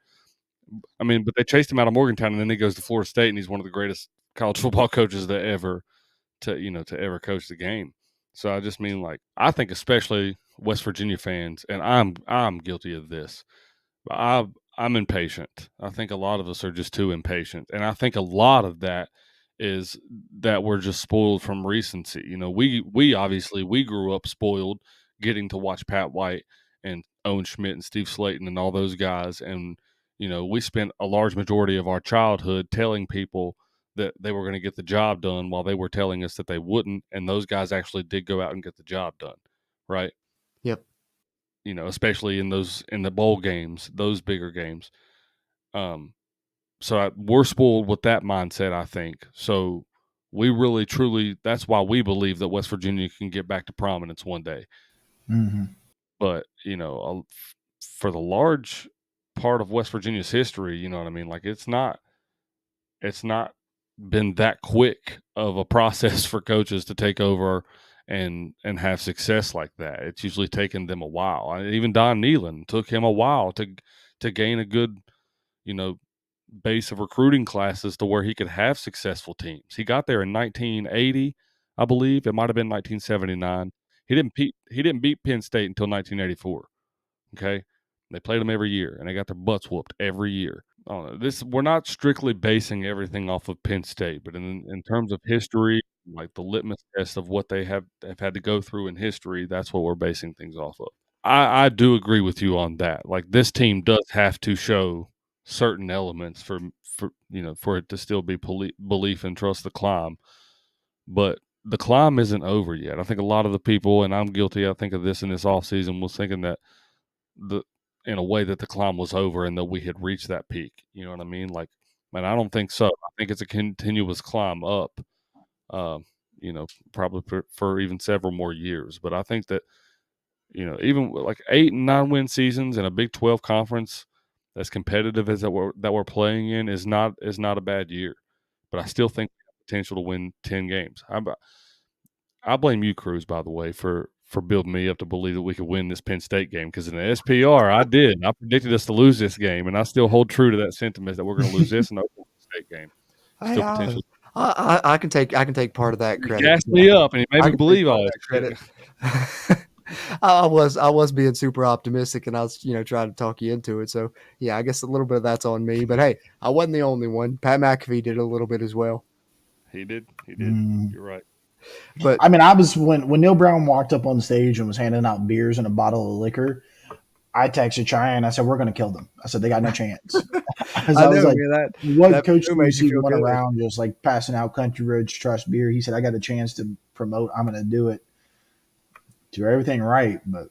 I mean, but they chased him out of Morgantown, and then he goes to Florida State, and he's one of the greatest college football coaches to ever coach the game. So I just mean, like, I think especially West Virginia fans, and I'm guilty of this. I'm impatient. I think a lot of us are just too impatient, and I think a lot of that is that we're just spoiled from recency. We obviously we grew up spoiled getting to watch Pat White and Owen Schmidt and Steve Slayton and all those guys, and we spent a large majority of our childhood telling people that they were going to get the job done while they were telling us that they wouldn't, and those guys actually did go out and get the job done, right? Yep. Especially in the bowl games, those bigger games. So we're spoiled with that mindset, I think. So we really, truly, that's why we believe that West Virginia can get back to prominence one day. Mm-hmm. But, for the large part of West Virginia's history, you know what I mean? Like it's not been that quick of a process for coaches to take over and have success like that. It's usually taken them a while. Even Don Nehlen took him a while to gain a good, base of recruiting classes to where he could have successful teams. He got there in 1980, I believe. It might have been 1979. He didn't beat Penn State until 1984. Okay, they played them every year, and they got their butts whooped every year. We're not strictly basing everything off of Penn State, but in terms of history, like the litmus test of what they have had to go through in history, that's what we're basing things off of. I do agree with you on that. Like this team does have to show certain elements for it to still be belief and trust the climb, but the climb isn't over yet. I think a lot of the people, and I'm guilty, I think of this in this off season, was thinking that in a way that the climb was over and that we had reached that peak. You know what I mean? Like, man, I don't think so. I think it's a continuous climb up. Uh, probably for even several more years. But I think that even like 8 and 9 win seasons in a Big 12 conference as competitive as that we're playing in is not a bad year. But I still think we have potential to win 10 games. I blame you, Cruz, by the way, for building me up to believe that we could win this Penn State game, because in the SPR, I predicted us to lose this game, and I still hold true to that sentiment that we're going to lose this and the Oklahoma State game. Hey, Still potential. I can take part of that He credit. gassed me up, and he made I me can believe take all part this of that credit. I was being super optimistic, and I was trying to talk you into it. So yeah, I guess a little bit of that's on me. But hey, I wasn't the only one. Pat McAfee did a little bit as well. He did. Mm. You're right. But I mean, I was when Neil Brown walked up on stage and was handing out beers and a bottle of liquor. I texted Cheyenne. I said, "We're going to kill them." I said, "They got no chance." I I was know, like, man, "What that coach flu do you made you see feel run good. around just like passing out Country Roads Trust beer?" He said, "I got a chance to promote. I'm going to do it. Do everything right." But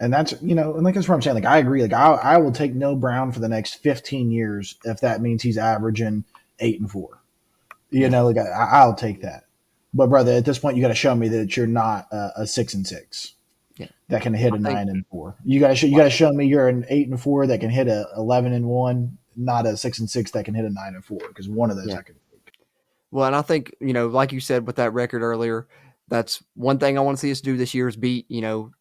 and that's and like that's what I'm saying. Like I agree. Like I will take Neil Brown for the next 15 years if that means he's averaging 8-4. Like I'll take that. But brother, at this point, you got to show me that you're not a 6-6 Yeah, that can hit I a think 9-4. You got to show me you're an 8-4 that can hit a 11-1, not a 6-6 that can hit a 9-4. Because one of those yeah. I can take. Well, and I think, like you said with that record earlier, that's one thing I want to see us do this year is beat,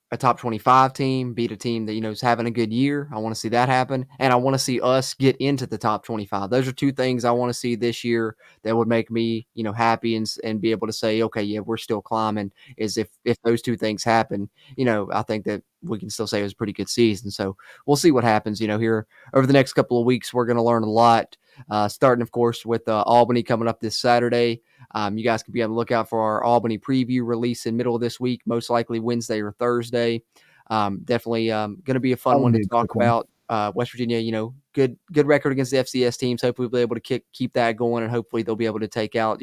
a top 25 team, beat a team that, is having a good year. I want to see that happen. And I want to see us get into the top 25. Those are two things I want to see this year that would make me, happy and be able to say, okay, yeah, we're still climbing. Is if those two things happen, I think that we can still say it was a pretty good season. So we'll see what happens, here over the next couple of weeks. We're going to learn a lot. Starting, of course, with Albany coming up this Saturday. You guys can be on the lookout for our Albany preview release in middle of this week, most likely Wednesday or Thursday. Definitely going to be a fun That would one to be a talk quick one. about. West Virginia, good record against the FCS teams. Hopefully we'll be able to keep that going, and hopefully they'll be able to take out,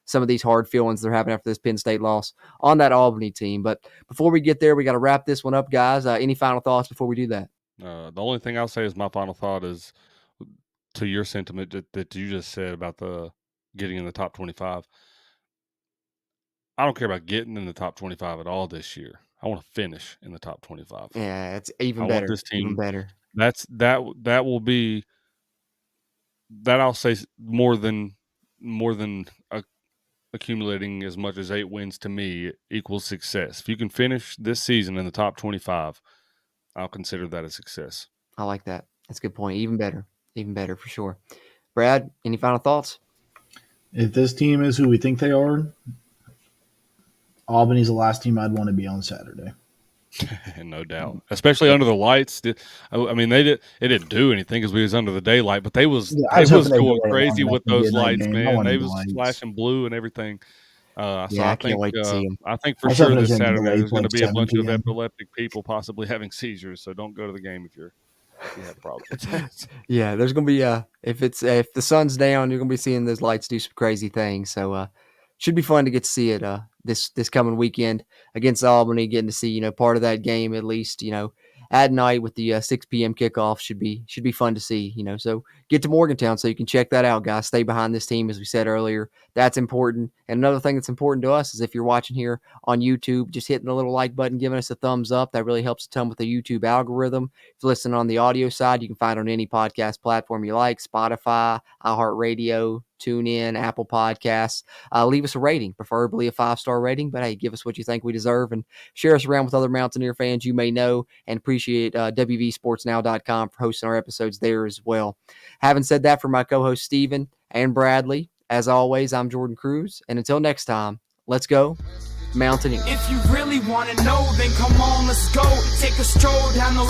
some of these hard feelings they're having after this Penn State loss on that Albany team. But before we get there, we got to wrap this one up, guys. Any final thoughts before we do that? The only thing I'll say is my final thought is to your sentiment that you just said about the getting in the top 25. I don't care about getting in the top 25 at all this year. I want to finish in the top 25. Yeah, it's I even want better. this Even team. better. That will be that I'll say more than accumulating as much as 8 wins to me equals success. If you can finish this season in the top 25, I'll consider that a success. I like that. That's a good point. Even better for sure. Brad, any final thoughts? If this team is who we think they are, Albany's the last team I'd want to be on Saturday. No doubt, especially under the lights. I mean, it didn't do anything because we was under the daylight, but I they was was hoping they'd going delay it long crazy enough with and be those a night lights, game. I man. They wanted the was lights. flashing blue and everything. So Yeah, I can't wait to see them. I think I for was sure hoping it was this going to be Saturday delayed there's to going to like be a 7 bunch of p.m. epileptic people possibly having seizures. So don't go to the game if you have problems with that. Yeah, there's gonna be if the sun's down, you're gonna be seeing those lights do some crazy things. So should be fun to get to see it this coming weekend against Albany, getting to see, part of that game at least, at night with the 6 p.m. kickoff should be fun to see, So get to Morgantown so you can check that out, guys. Stay behind this team, as we said earlier. That's important. And another thing that's important to us is if you're watching here on YouTube, just hitting the little like button, giving us a thumbs up. That really helps a ton with the YouTube algorithm. If you're listening on the audio side, you can find it on any podcast platform you like: Spotify, iHeartRadio, TuneIn, Apple Podcasts. Leave us a rating, preferably a 5-star rating, but hey, give us what you think we deserve and share us around with other Mountaineer fans you may know, and appreciate WVSportsNow.com for hosting our episodes there as well. Having said that, for my co-hosts Steven and Bradley, as always, I'm Jordan Cruz, and until next time, let's go Mountaineer. If you really want to know, then come on, let's go. Take a stroll down those